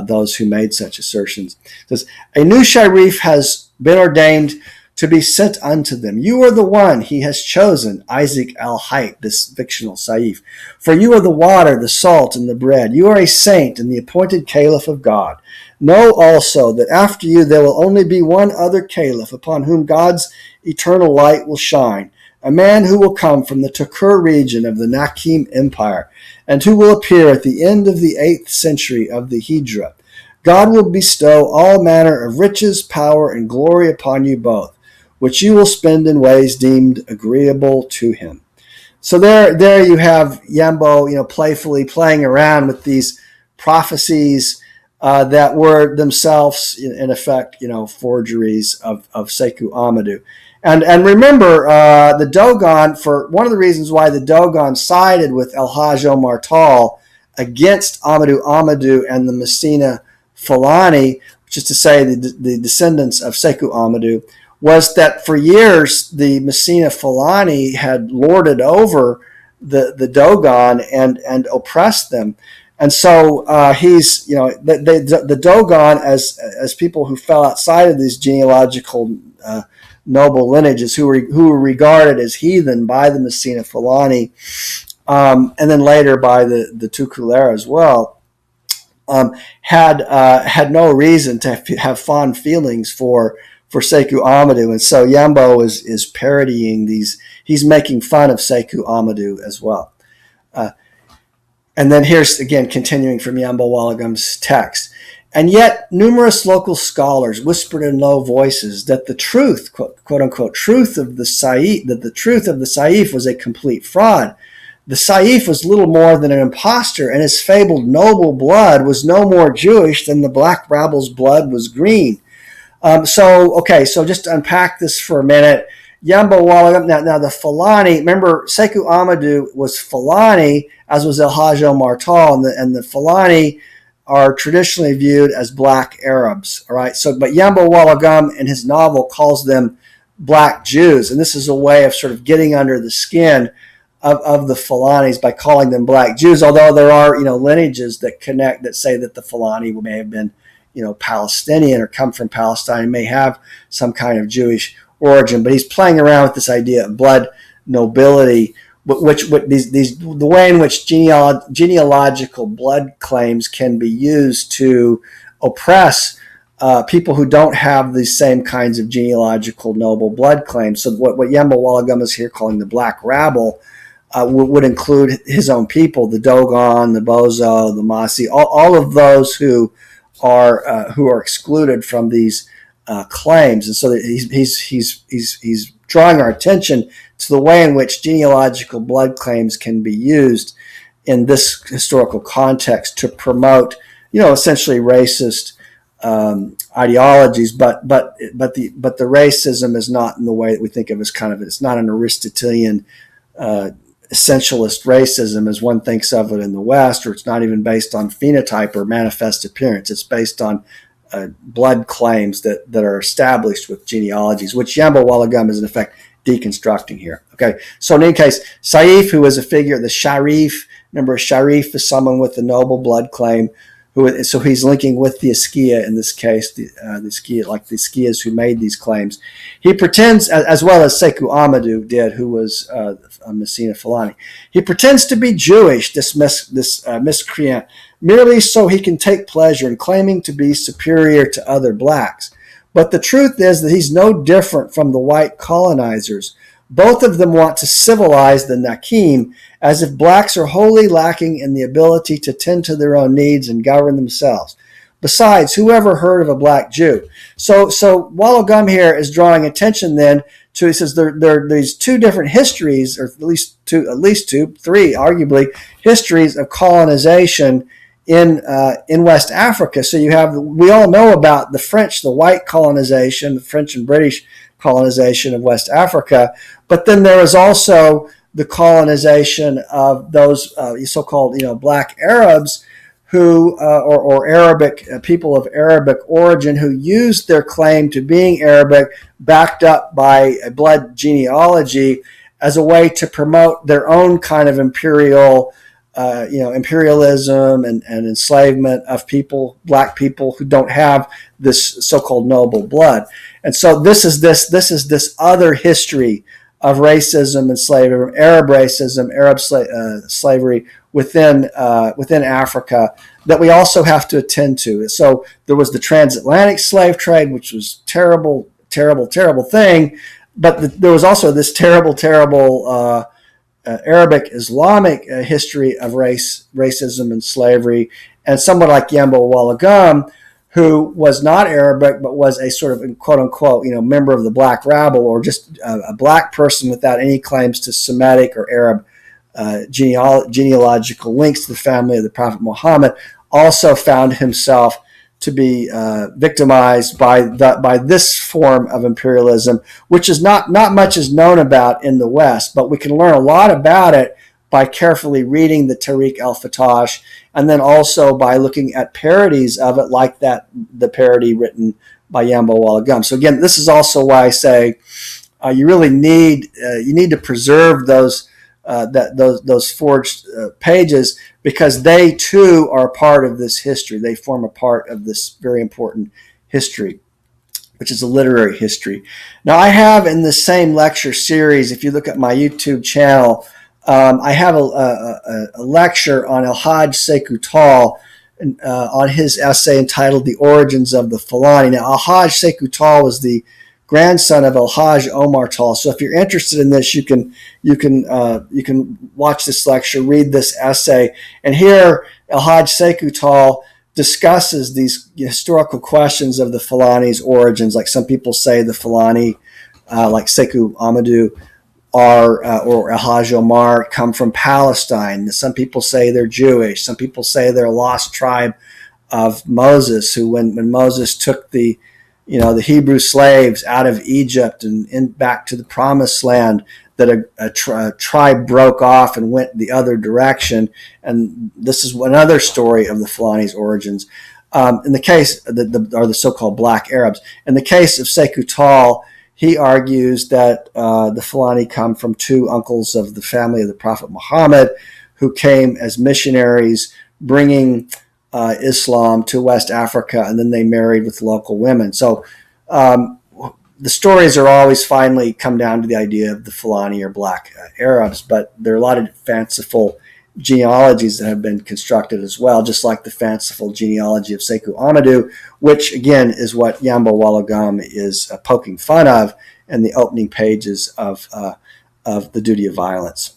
those who made such assertions. It says, a new sharif has been ordained to be sent unto them. You are the one he has chosen, Isaac al-Hayt, this fictional Saif. For you are the water, the salt, and the bread. You are a saint and the appointed caliph of God. Know also that after you there will only be one other caliph upon whom God's eternal light will shine, a man who will come from the Tukur region of the Nakim Empire, and who will appear at the end of the 8th century of the Hijra. God will bestow all manner of riches, power, and glory upon you both, which you will spend in ways deemed agreeable to him. So there you have Yambo, playfully playing around with these prophecies that were themselves, in effect, forgeries of Sekou Amadou. And remember, the Dogon, for one of the reasons why the Dogon sided with El Hajj Omar Tall against Amadou and the Messina Fulani, which is to say the descendants of Sekou Amadou, was that for years the Messina Fulani had lorded over the Dogon and oppressed them. And so he's, the Dogon, as people who fell outside of these genealogical noble lineages, who were regarded as heathen by the Messina Fulani, and then later by the Tukulera as well, had no reason to have fond feelings for Sekou Amadou. And so Yambo is parodying these. He's making fun of Sekou Amadou as well. And then here's, again, continuing from Yambo Ouologuem's text. And yet numerous local scholars whispered in low voices that the truth, quote unquote, truth of the Saif was a complete fraud. The Saif was little more than an impostor, and his fabled noble blood was no more Jewish than the black rabble's blood was green. So just to unpack this for a minute, Yambo Ouologuem, now the Fulani, remember Sekou Amadou was Fulani, as was El Hajj Omar Tall, and the Fulani are traditionally viewed as black Arabs, all right? So, but Yambo Ouologuem in his novel calls them black Jews, and this is a way of sort of getting under the skin of the Fulanis by calling them black Jews, although there are, lineages that say that the Fulani may have been, Palestinian or come from Palestine, may have some kind of Jewish origin, but he's playing around with this idea of blood nobility, the way in which genealogical blood claims can be used to oppress people who don't have these same kinds of genealogical noble blood claims. So what Yambo Ouologuem is here calling the black rabble would include his own people, the Dogon, the Bozo, the Masi, all of those who are excluded from these claims. And so he's drawing our attention to the way in which genealogical blood claims can be used in this historical context to promote, essentially racist ideologies, but the racism is not in the way that we think of as it's not an Aristotelian essentialist racism as one thinks of it in the West, or it's not even based on phenotype or manifest appearance. It's based on blood claims that are established with genealogies, which Yambo Ouologuem is in effect deconstructing here. Okay, so in any case, Saif, who is a figure, the Sharif, remember a Sharif is someone with a noble blood claim, so he's linking with the Askia in this case, the Skias who made these claims. He pretends, as well as Sekou Amadou did, who was a Messina Fulani, he pretends to be Jewish, this miscreant, merely so he can take pleasure in claiming to be superior to other blacks. But the truth is that he's no different from the white colonizers. Both of them want to civilize the Nakim, as if blacks are wholly lacking in the ability to tend to their own needs and govern themselves. Besides, who ever heard of a black Jew? So Ouologuem here is drawing attention then to, he says there are these two different histories, or at least three, arguably, histories of colonization in West Africa. So we all know about the French, the white colonization, the French and British colonization of West Africa. But then there was also the colonization of those so-called black Arabs who or Arabic people of Arabic origin who used their claim to being Arabic, backed up by a blood genealogy, as a way to promote their own kind of imperialism and enslavement of people, black people who don't have this so-called noble blood. And so this is this other history of racism and slavery, Arab racism, Arab slavery within Africa that we also have to attend to. So there was the transatlantic slave trade, which was terrible thing, but there was also this terrible Arabic Islamic history of racism and slavery, and someone like Yambo Ouologuem, who was not Arabic but was a sort of quote unquote member of the black rabble, or just a black person without any claims to Semitic or Arab genealogical links to the family of the Prophet Muhammad, also found himself to be victimized by this form of imperialism, which is not much is known about in the West, but we can learn a lot about it by carefully reading the Tarikh al-fattash, and then also by looking at parodies of it, like the parody written by Yambo Ouologuem. So again, this is also why I say you really need to preserve those forged pages, because they too are part of this history. They form a part of this very important history, which is a literary history. Now, I have in the same lecture series, if you look at my YouTube channel, I have a lecture on Hajj Seku on his essay entitled "The Origins of the Fulani." Now, Hajj Seku was the grandson of Hajj Omar Tall. So if you're interested in this, you can watch this lecture, read this essay, and here Hajj Seku discusses these historical questions of the Fulani's origins. Like some people say the Fulani, like Sekou Amadou or Hajj Omar, come from Palestine. Some people say they're Jewish. Some people say they're a lost tribe of Moses, who when Moses took the Hebrew slaves out of Egypt and back to the promised land, that a tribe broke off and went the other direction. And this is another story of the Fulani's origins. In the case of the so-called black Arabs, in the case of Sekou, he argues that the Fulani come from two uncles of the family of the Prophet Muhammad, who came as missionaries bringing Islam to West Africa, and then they married with local women. So the stories are always finally come down to the idea of the Fulani or black Arabs, but there are a lot of fanciful genealogies that have been constructed as well, just like the fanciful genealogy of Sekou Amadou, which again is what Yambo Ouologuem is poking fun of in the opening pages of The Duty of Violence.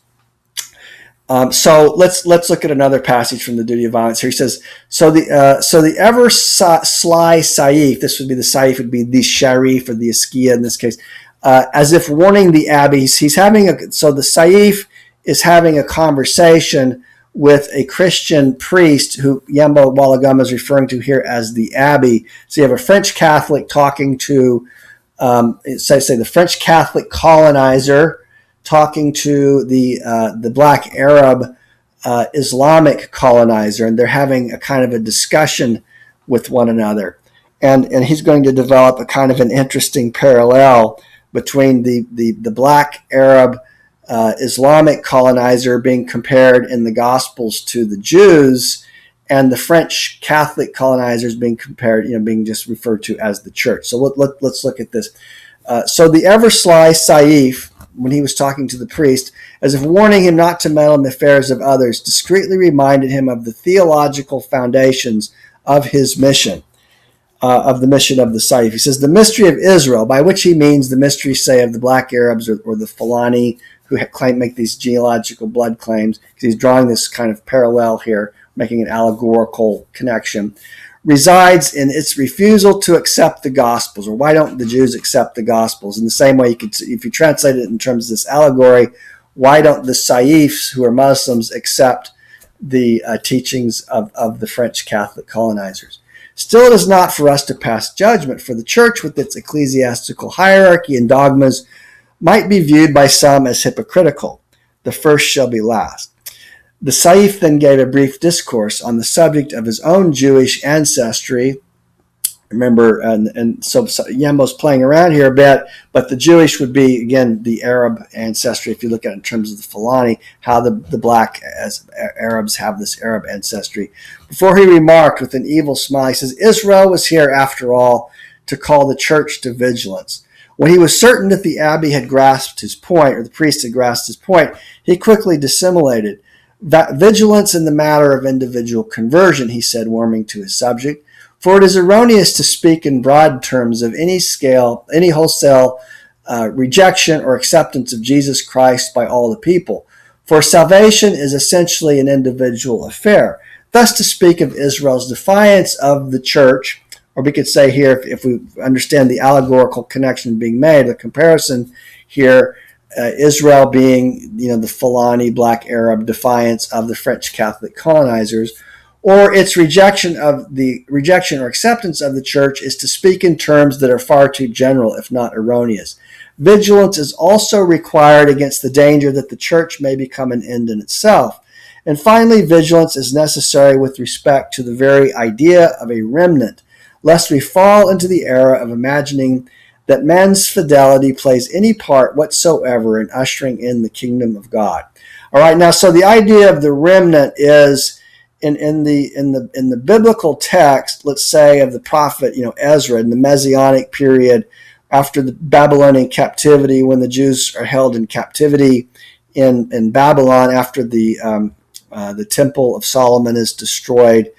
So let's look at another passage from The Duty of Violence. Here he says, so the ever sly Saif, this would be the Saif, would be the Sharif or the Askia in this case, as if warning the Abbes. So the Saif is having a conversation with a Christian priest who Yambo Ouologuem is referring to here as the Abbey. So you have a French Catholic talking to, say the French Catholic colonizer talking to the black Arab Islamic colonizer, and they're having a kind of a discussion with one another. And he's going to develop a kind of an interesting parallel between the black Arab Islamic colonizer being compared in the Gospels to the Jews, and the French Catholic colonizers being compared, being just referred to as the church. So let's look at this. So the ever sly Saif, when he was talking to the priest, as if warning him not to meddle in the affairs of others, discreetly reminded him of the theological foundations of his mission, of the mission of the Saif. He says, the mystery of Israel, by which he means the mystery, say, of the black Arabs or the Fulani, who make these genealogical blood claims, because he's drawing this kind of parallel here, making an allegorical connection, resides in its refusal to accept the Gospels, or why don't the Jews accept the Gospels? In the same way, if you translate it in terms of this allegory, why don't the Saifs, who are Muslims, accept the teachings of the French Catholic colonizers? Still, it is not for us to pass judgment, for the church with its ecclesiastical hierarchy and dogmas might be viewed by some as hypocritical. The first shall be last. The Saif then gave a brief discourse on the subject of his own Jewish ancestry. Remember, and so Yambo's playing around here a bit, but the Jewish would be, again, the Arab ancestry, if you look at it in terms of the Fulani, how the black Arabs have this Arab ancestry. Before he remarked with an evil smile, he says, Israel was here, after all, to call the church to vigilance. When he was certain that the abbey had grasped his point, or the priest had grasped his point, he quickly dissimulated. Vigilance in the matter of individual conversion, he said, warming to his subject. For it is erroneous to speak in broad terms of any wholesale rejection or acceptance of Jesus Christ by all the people. For salvation is essentially an individual affair. Thus, to speak of Israel's defiance of the church, or we could say here, if we understand the allegorical connection being made, the comparison here, Israel being, the Fulani, black Arab defiance of the French Catholic colonizers, or its rejection or acceptance of the church, is to speak in terms that are far too general, if not erroneous. Vigilance is also required against the danger that the church may become an end in itself. And finally, vigilance is necessary with respect to the very idea of a remnant, lest we fall into the error of imagining that man's fidelity plays any part whatsoever in ushering in the kingdom of God. All right, now, so the idea of the remnant is in the biblical text, let's say, of the prophet, Ezra, in the Messianic period after the Babylonian captivity, when the Jews are held in captivity in Babylon after the Temple of Solomon is destroyed,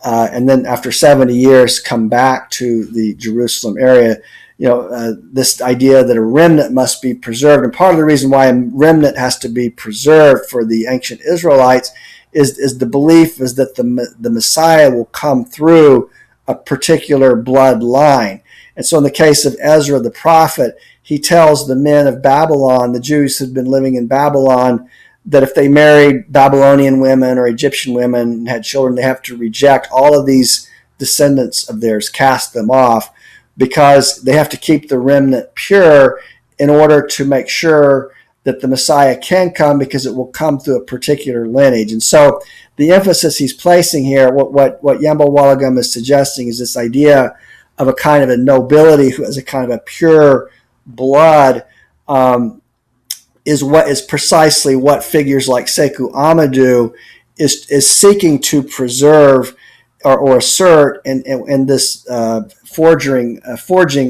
and then after 70 years come back to the Jerusalem area. This idea that a remnant must be preserved. And part of the reason why a remnant has to be preserved for the ancient Israelites is the belief is that the Messiah will come through a particular bloodline. And so in the case of Ezra the prophet, he tells the men of Babylon, the Jews who had been living in Babylon, that if they married Babylonian women or Egyptian women and had children, they have to reject all of these descendants of theirs, cast them off, because they have to keep the remnant pure in order to make sure that the Messiah can come, because it will come through a particular lineage. And so the emphasis he's placing here, what Yambo Ouologuem is suggesting, is this idea of a kind of a nobility who has a kind of a pure blood, is precisely what figures like Sekou Amadou is seeking to preserve or assert in this forging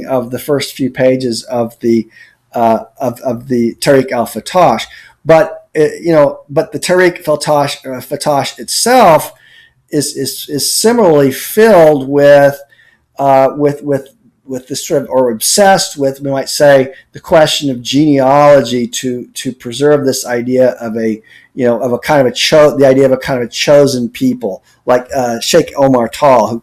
of the first few pages of the Tarikh al-fattash. But the Tarikh al-fattash itself is similarly filled with this sort of, or obsessed with, we might say, the question of genealogy to preserve this idea of a kind of the idea of a kind of a chosen people, like Sheikh Omar Tal, who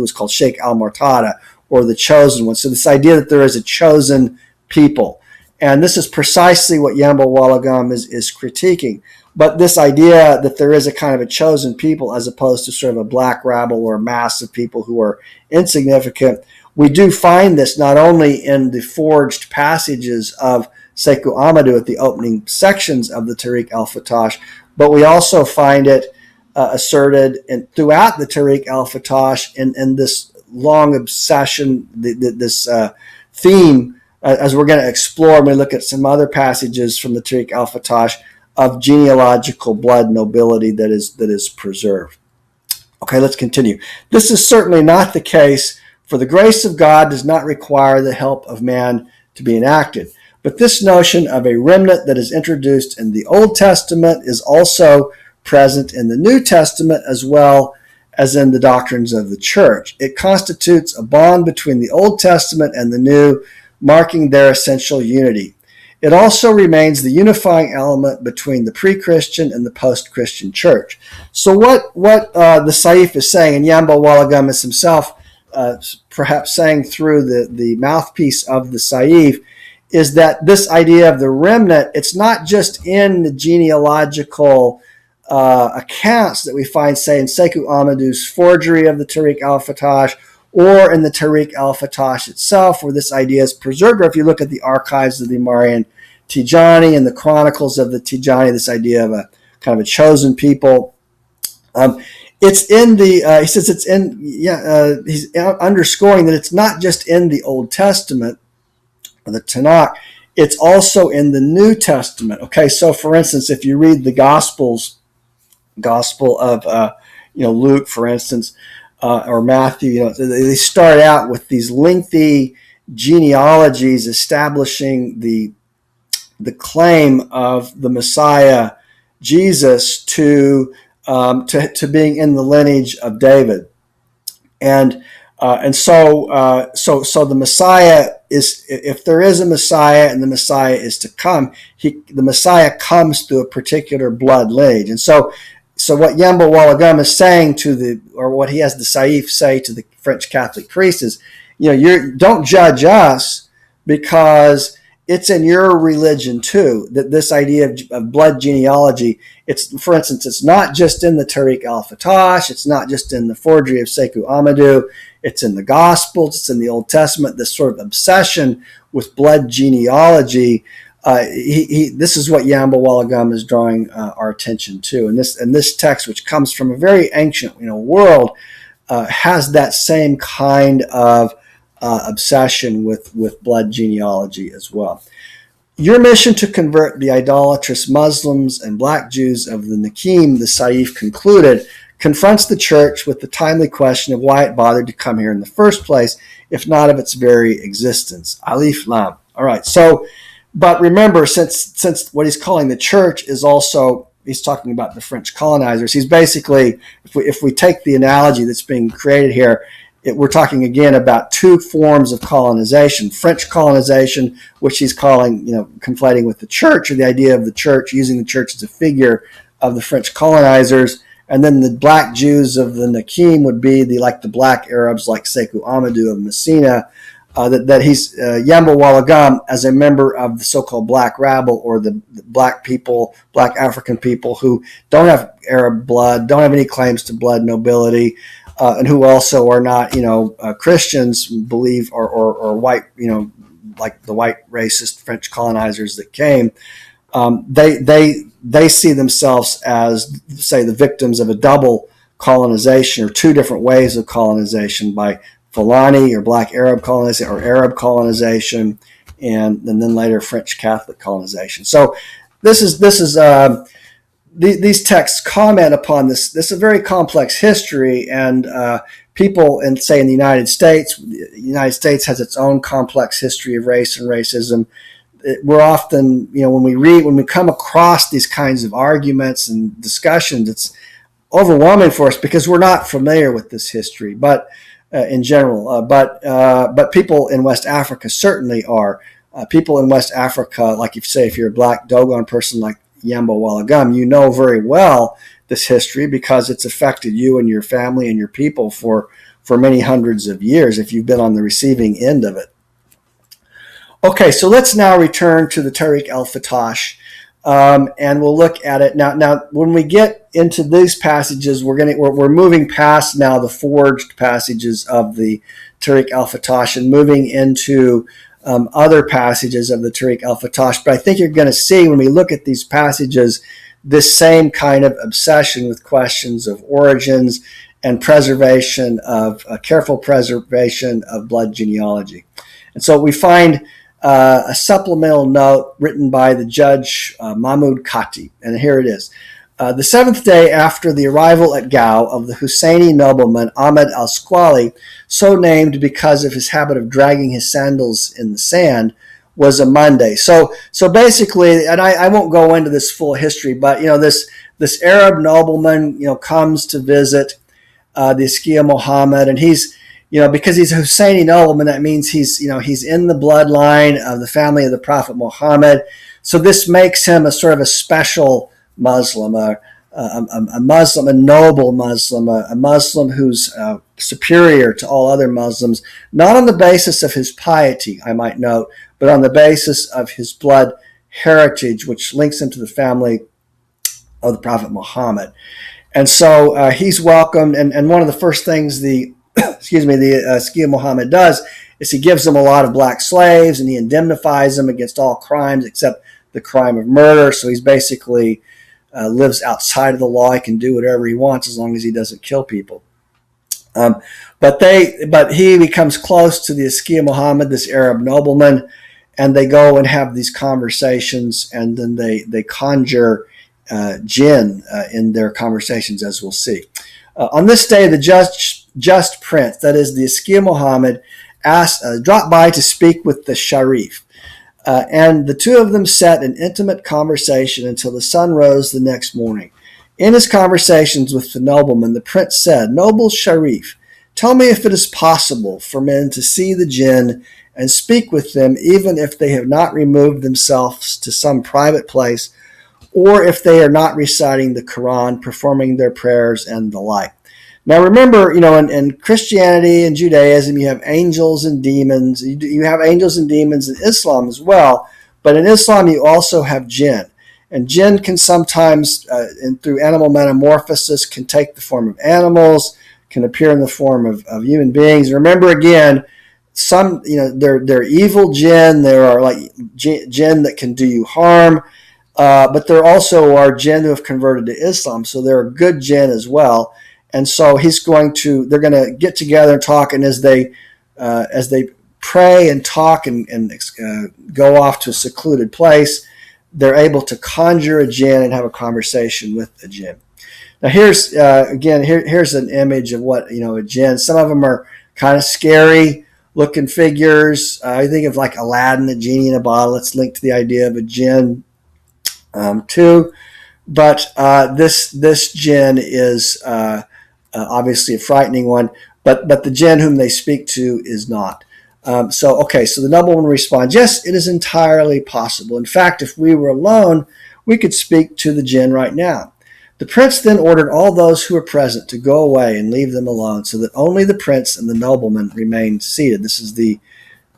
was called Sheikh al-Murtada, or the chosen one. So this idea that there is a chosen people, and this is precisely what Yambo Ouologuem is critiquing. But this idea that there is a kind of a chosen people, as opposed to sort of a black rabble or a mass of people who are insignificant, we do find this not only in the forged passages of Sekou Amadou at the opening sections of the Tarikh al-fattash, but we also find it asserted throughout the Tarikh al-fattash in this long obsession, this theme, as we're going to explore when we look at some other passages from the Tarikh al-fattash, of genealogical blood nobility that is preserved. Okay, let's continue. This is certainly not the case, for the grace of God does not require the help of man to be enacted. But this notion of a remnant that is introduced in the Old Testament is also present in the New Testament, as well as in the doctrines of the church. It constitutes a bond between the Old Testament and the New, marking their essential unity. It also remains the unifying element between the pre-Christian and the post-Christian church. So what the Saif is saying, and Yambo Ouologuem is himself perhaps saying through the mouthpiece of the Saif, is that this idea of the remnant, it's not just in the genealogical accounts that we find, say, in Seku Ahmadu's forgery of the Tarikh al-fattash, or in the Tarikh al-fattash itself, where this idea is preserved, or if you look at the archives of the Marian Tijani and the chronicles of the Tijani, this idea of a kind of a chosen people. It's in the, he says it's in, he's underscoring that it's not just in the Old Testament, the Tanakh, it's also in the New Testament. Okay, so for instance, if you read the Gospels, Gospel of Luke, for instance, or Matthew, they start out with these lengthy genealogies establishing the claim of the Messiah Jesus to being in the lineage of David, and so the Messiah is, if there is a Messiah and the Messiah is to come, the Messiah comes through a particular blood lineage. And so what Yambo Ouologuem is saying or what he has the Saif say to the French Catholic priest is, don't judge us because it's in your religion too, that this idea of blood genealogy, for instance, it's not just in the Tarikh al-fattash, it's not just in the forgery of Sekou Amadou, it's in the Gospels, it's in the Old Testament, this sort of obsession with blood genealogy. This is what Yambo Ouologuem is drawing our attention to. And this text, which comes from a very ancient world, has that same kind of obsession with blood genealogy as well. Your mission to convert the idolatrous Muslims and black Jews of the Nakim, the Saif concluded, confronts the church with the timely question of why it bothered to come here in the first place, if not of its very existence. Alif Lam. All right, so, but remember, since what he's calling the church is also, he's talking about the French colonizers. He's basically, if we take the analogy that's being created here, we're talking again about two forms of colonization: French colonization, which he's calling, conflating with the church, or the idea of the church, using the church as a figure of the French colonizers, and then the black Jews of the Nakim would be the black Arabs like Seku Ahmadu of Messina. That he's Yambo Ouologuem, as a member of the so-called black rabble, or the black people, black African people who don't have Arab blood, don't have any claims to blood nobility, and who also are not, Christians, believe, or white, like the white racist French colonizers that came. They see themselves as, say, the victims of a double colonization, or two different ways of colonization, by Fulani or black Arab colonization, or Arab colonization, and then later French Catholic colonization. So these texts comment upon this. This is a very complex history, and people in the United States. The United States has its own complex history of race and racism. We're often, when we come across these kinds of arguments and discussions, it's overwhelming for us because we're not familiar with this history. But in general, but people in West Africa certainly are. People in West Africa, like if you're a black Dogon person like Yambo Ouologuem, you know very well this history because it's affected you and your family and your people for many hundreds of years if you've been on the receiving end of it. Okay, so let's now return to the Tarikh al-fattash, and we'll look at it now. When we get into these passages, we're moving past now the forged passages of the Tarikh al-fattash and moving into other passages of the Tarikh al-fattash. But I think you're going to see when we look at these passages this same kind of obsession with questions of origins and preservation of careful preservation of blood genealogy. And so we find a supplemental note written by the judge Mahmud Kati, and here it is. The seventh day after the arrival at Gao of the Husseini nobleman Ahmed al-Squali, so named because of his habit of dragging his sandals in the sand, was a Monday. So basically, and I won't go into this full history, but this Arab nobleman comes to visit the Askia Muhammad, and he's because he's a Husseini nobleman, that means he's in the bloodline of the family of the Prophet Muhammad. So this makes him a sort of a special Muslim, a Muslim, a noble Muslim, a Muslim who's superior to all other Muslims, not on the basis of his piety, I might note, but on the basis of his blood heritage, which links him to the family of the Prophet Muhammad. And so he's welcomed, and one of the first things the Sekou Muhammad does is he gives them a lot of black slaves, and he indemnifies them against all crimes except the crime of murder. So he's basically lives outside of the law. He can do whatever he wants as long as he doesn't kill people. But he becomes close to the Sekou Muhammad, this Arab nobleman, and they go and have these conversations, and then they conjure jinn in their conversations, as we'll see. On this day, the just prince, that is the Sekou Muhammad, dropped by to speak with the Sharif. And the two of them sat in intimate conversation until the sun rose the next morning. In his conversations with the nobleman, the prince said, "Noble Sharif, tell me if it is possible for men to see the jinn and speak with them even if they have not removed themselves to some private place, or if they are not reciting the Quran, performing their prayers, and the like." Now remember, in Christianity and Judaism, you have angels and demons. You have angels and demons in Islam as well, but in Islam you also have jinn. And jinn can sometimes, through animal metamorphosis, can take the form of animals, can appear in the form of human beings. Remember again, some, they're evil jinn. There are like jinn that can do you harm, but there also are jinn who have converted to Islam. So there are good jinn as well. And so they're going to get together and talk, and as they pray and talk and go off to a secluded place, they're able to conjure a jinn and have a conversation with a jinn. Now here's an image of what a jinn. Some of them are kind of scary looking figures. I think of like Aladdin, the genie in a bottle. It's linked to the idea of a jinn too. But this jinn is obviously a frightening one, but the jinn whom they speak to is not. So the nobleman responds, "Yes, it is entirely possible. In fact, if we were alone, we could speak to the jinn right now." The prince then ordered all those who were present to go away and leave them alone, so that only the prince and the nobleman remained seated. This is the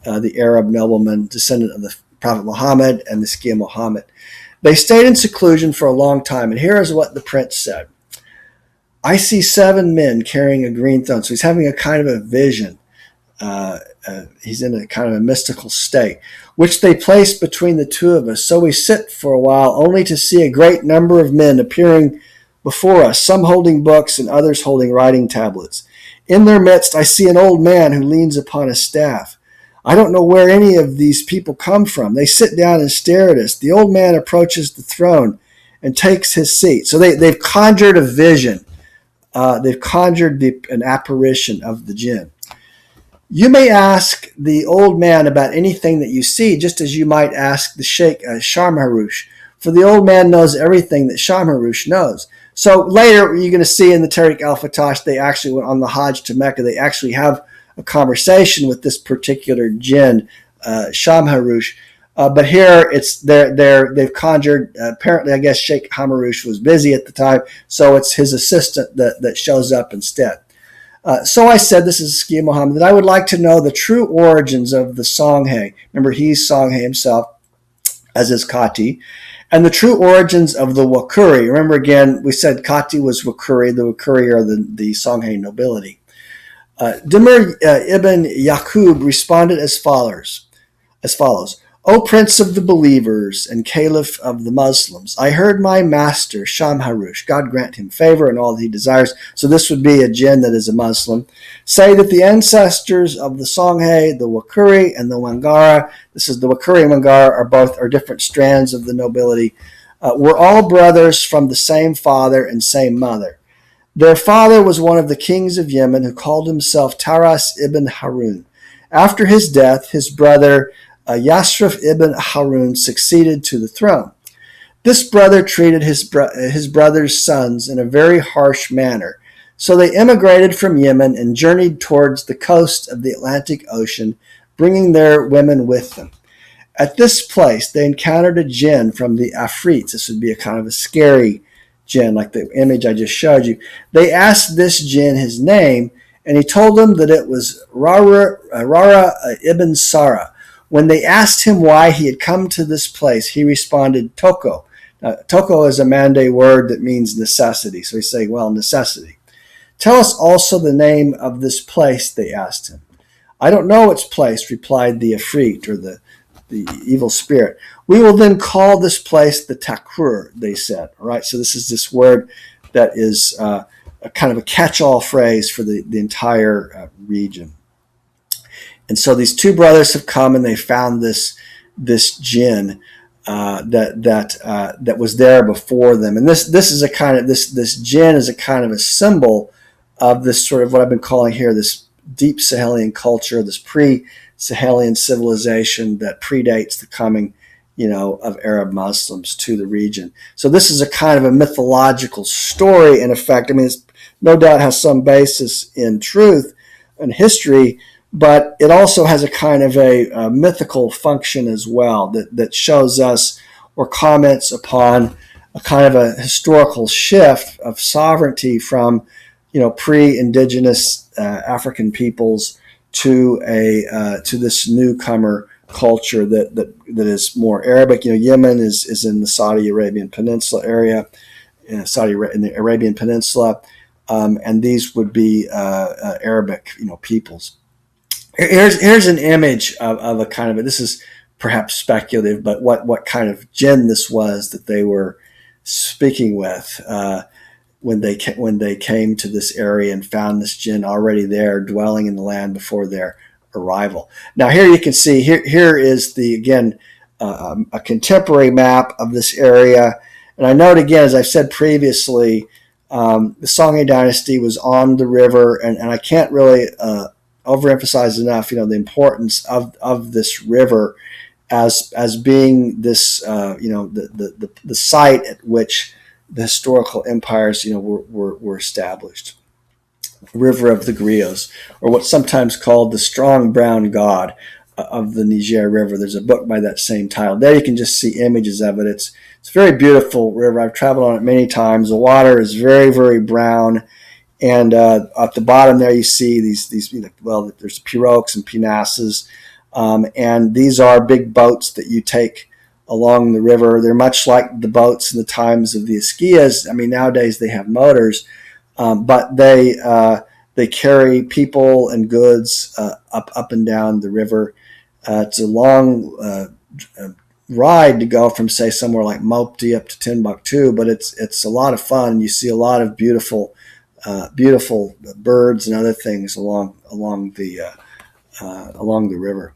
Arab nobleman, descendant of the Prophet Muhammad and the Sekou Muhammad. They stayed in seclusion for a long time, and here is what the prince said. "I see 7 men carrying a green throne." So he's having a kind of a vision. He's in a kind of a mystical state, "which they placed between the two of us. So we sit for a while, only to see a great number of men appearing before us, some holding books and others holding writing tablets. In their midst, I see an old man who leans upon a staff. I don't know where any of these people come from. They sit down and stare at us. The old man approaches the throne and takes his seat." So they've conjured a vision. They've conjured an apparition of the jinn. "You may ask the old man about anything that you see, just as you might ask the Sheikh Shamharush, for the old man knows everything that Shamharush knows." So later, you're going to see in the Tarikh al-fattash, they actually went on the Hajj to Mecca. They actually have a conversation with this particular jinn, Shamharush. But here they've conjured. Apparently, I guess Sheikh Hamarush was busy at the time, so it's his assistant that shows up instead. "So I said," this is Sekou Muhammad, "that I would like to know the true origins of the Songhay." Remember, he's Songhay himself, as is Kotti. "And the true origins of the Wakuri." Remember again, we said Kotti was Wakuri. The Wakuri are the Songhay nobility. Demir ibn Yaqub responded as follows. "O Prince of the Believers and Caliph of the Muslims, I heard my master, Shamharush, God grant him favor and all that he desires," so this would be a jinn that is a Muslim, "say that the ancestors of the Songhay, the Wakuri, and the Wangara," this is the Wakuri and Wangara are different strands of the nobility, "were all brothers from the same father and same mother. Their father was one of the kings of Yemen who called himself Taras ibn Harun. After his death, his brother Yasrif ibn Harun succeeded to the throne. This brother treated his brother's sons in a very harsh manner. So they immigrated from Yemen and journeyed towards the coast of the Atlantic Ocean, bringing their women with them. At this place, they encountered a jinn from the Afrits." This would be a kind of a scary jinn, like the image I just showed you. "They asked this jinn his name, and he told them that it was Rara ibn Sara. When they asked him why he had come to this place, he responded, 'Toko,' Toko is a Mande word that means necessity. So he's saying, well, necessity. Tell us also the name of this place, they asked him. I don't know its place, replied the Ifrit, or the evil spirit. We will then call this place the Takur, they said. All right, so this is this word that is a kind of a catch-all phrase for the entire region. And so these two brothers have come and they found this jinn that was there before them. And this is a kind of this jinn is a kind of a symbol of this sort of what I've been calling here this deep Sahelian culture, this pre-Sahelian civilization that predates the coming, of Arab Muslims to the region. So this is a kind of a mythological story, in effect. I mean, it's no doubt has some basis in truth and history, but it also has a kind of a mythical function as well that shows us or comments upon a kind of a historical shift of sovereignty from pre-indigenous African peoples to this newcomer culture that is more Arabic. Yemen is in the Saudi Arabian Peninsula area, in the Arabian Peninsula, and these would be Arabic, peoples. Here's an image of a kind of this is perhaps speculative, but what kind of jinn this was that they were speaking with. When they came to this area and found this jinn already there, dwelling in the land before their arrival. Now here you can see here is a contemporary map of this area, and I note again, as I've said previously, the Songhay dynasty was on the river, and I can't really overemphasize enough, the importance of this river as being this, the site at which the historical empires, were established. River of the Griots, or what's sometimes called the strong brown god of the Niger River. There's a book by that same title. There you can just see images of it. It's a very beautiful river. I've traveled on it many times. The water is very, very brown. And at the bottom there you see these there's pirogues and pinasses. And these are big boats that you take along the river. They're much like the boats in the times of the Esquias. I mean, nowadays they have motors, but they carry people and goods up and down the river. It's a long ride to go from, say, somewhere like Mopti up to Timbuktu, but it's a lot of fun. You see a lot of beautiful birds and other things along the river.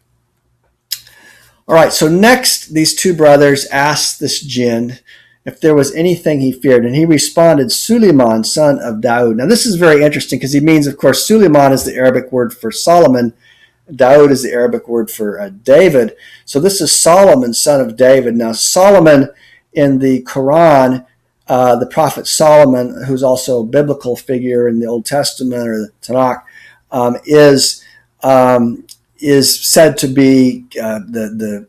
All right, so next, these two brothers asked this jinn if there was anything he feared, and he responded, Suleiman, son of Daoud. Now, this is very interesting because he means, of course, Suleiman is the Arabic word for Solomon. Daoud is the Arabic word for David. So this is Solomon, son of David. Now, Solomon in the Quran, the prophet Solomon, who's also a biblical figure in the Old Testament or the Tanakh, is said to be the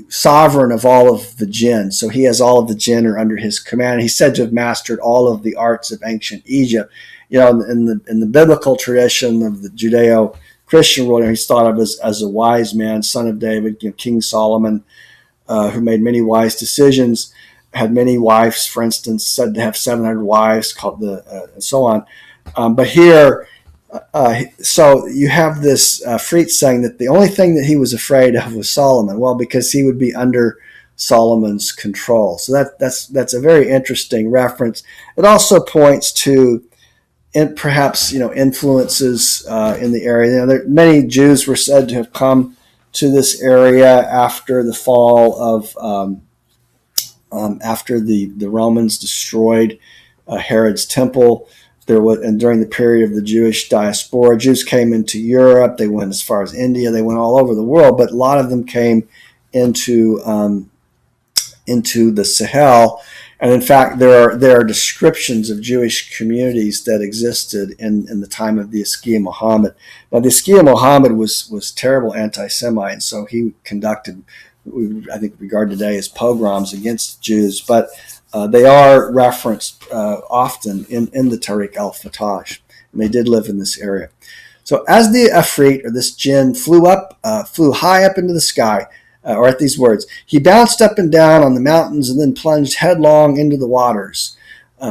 sovereign of all of the jinn. So he has all of the jinn are under his command. He's said to have mastered all of the arts of ancient Egypt. In the biblical tradition of the Judeo-Christian world, he's thought of as a wise man, son of David, King Solomon, who made many wise decisions, had many wives, for instance, said to have 700 wives, and so on. But here, so you have this Freet saying that the only thing that he was afraid of was Solomon. Well, because he would be under Solomon's control. So that's a very interesting reference. It also points to perhaps influences in the area. Many Jews were said to have come to this area after the fall of after the Romans destroyed Herod's temple. And during the period of the Jewish diaspora, Jews came into Europe. They went as far as India. They went all over the world, but a lot of them came into the Sahel. And in fact, there are descriptions of Jewish communities that existed in the time of the Seku Muhammad. Now, the Seku Muhammad was terrible anti-Semite, and so he conducted, I think, regarded today as pogroms against Jews. But they are referenced often in the Tarikh al-fattash, and they did live in this area. So as the Ifrit, or this jinn, flew high up into the sky, or at these words. He bounced up and down on the mountains and then plunged headlong into the waters.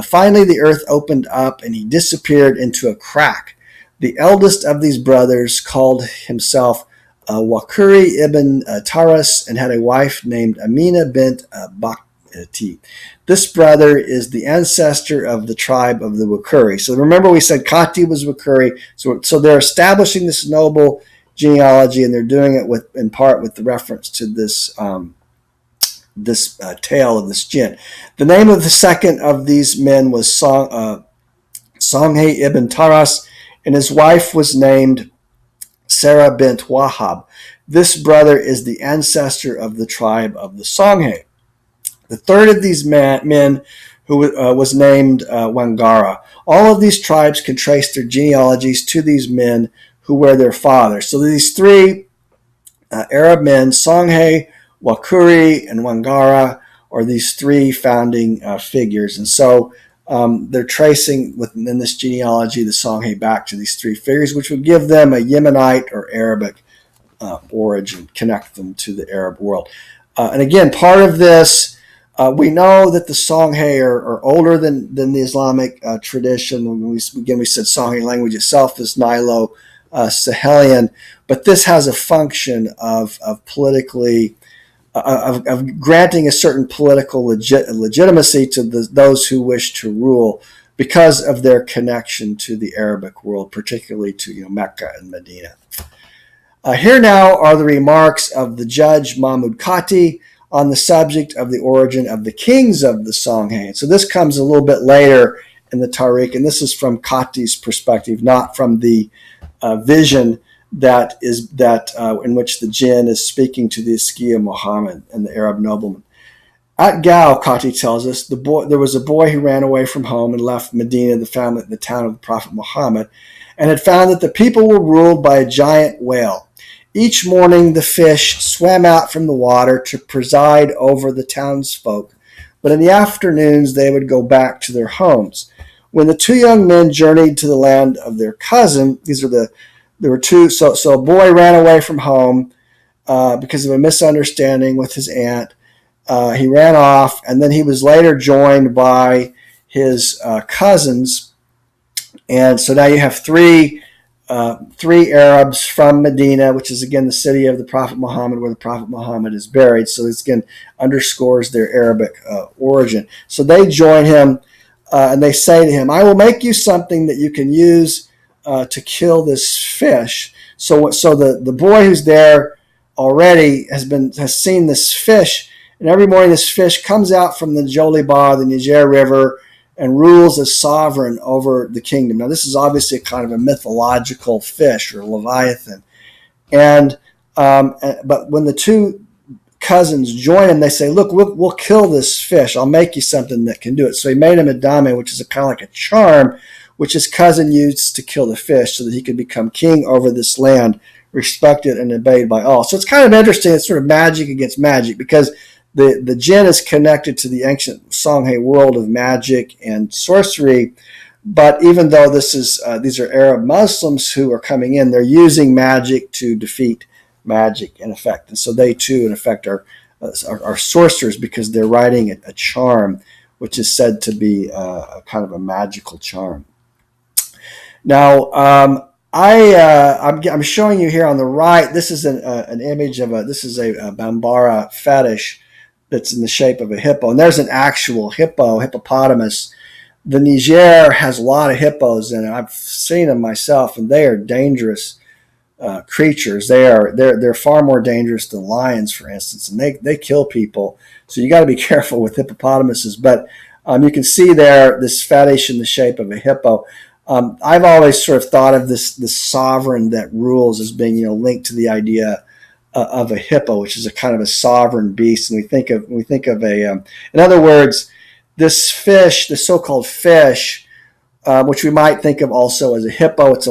Finally, the earth opened up and he disappeared into a crack. The eldest of these brothers called himself Wakuri ibn Taras and had a wife named Amina bint Bakti. This brother is the ancestor of the tribe of the Wakuri. So remember we said Kati was Wakuri. So they're establishing this noble genealogy, and they're doing it in part with the reference to this tale of this jinn. The name of the second of these men was Songhay ibn Taras, and his wife was named Sarah bint Wahab. This brother is the ancestor of the tribe of the Songhay. The third of these men who was named Wangara. All of these tribes can trace their genealogies to these men who were their fathers. So these three Arab men, Songhay, Wakuri, and Wangara, are these three founding figures. And so they're tracing within this genealogy the Songhay back to these three figures, which would give them a Yemenite or Arabic origin, connect them to the Arab world. And again, part of this, we know that the Songhay are older than the Islamic tradition. We said Songhay language itself is Nilo-Sahelian, but this has a function of politically, of granting a certain political legitimacy to those who wish to rule because of their connection to the Arabic world, particularly to Mecca and Medina. Here now are the remarks of the judge Mahmud Kati on the subject of the origin of the kings of the Songhay. So this comes a little bit later in the Tarikh, and this is from Kati's perspective, not from the vision in which the jinn is speaking to the Askia Muhammad and the Arab nobleman. At Gao, Kotti tells us, there was a boy who ran away from home and left Medina, the town of the Prophet Muhammad, and had found that the people were ruled by a giant whale. Each morning the fish swam out from the water to preside over the townsfolk, but in the afternoons they would go back to their homes. When the two young men journeyed to the land of their cousin, there were two, so a boy ran away from home because of a misunderstanding with his aunt. He ran off, and then he was later joined by his cousins. And so now you have three Arabs from Medina, which is again the city of the Prophet Muhammad, where the Prophet Muhammad is buried. So this again underscores their Arabic origin. So they join him and they say to him, "I will make you something that you can use to kill this fish." So the boy who's there already has seen this fish, and every morning this fish comes out from the Joliba, the Niger River, and rules as sovereign over the kingdom. Now, this is obviously kind of a mythological fish or leviathan, but when the two cousins join him, they say, "Look, we'll kill this fish. I'll make you something that can do it." So he made him a dame, which is kind of like a charm, which his cousin used to kill the fish so that he could become king over this land, respected and obeyed by all. So it's kind of interesting. It's sort of magic against magic, because the jinn is connected to the ancient Songhay world of magic and sorcery. But even though these are Arab Muslims who are coming in, they're using magic to defeat magic in effect. And so they too, in effect, are sorcerers, because they're writing a charm, which is said to be a kind of a magical charm. Now, I'm showing you here on the right. This is an image of this is a Bambara fetish that's in the shape of a hippo, and there's an actual hippopotamus. The Niger has a lot of hippos in it. I've seen them myself, and they are dangerous creatures. They're far more dangerous than lions, for instance, and they kill people. So you got to be careful with hippopotamuses. But you can see there this fetish in the shape of a hippo. I've always sort of thought of this sovereign that rules as being linked to the idea of a hippo, which is a kind of a sovereign beast. And we think of in other words, this fish, the so-called fish, which we might think of also as a hippo. It's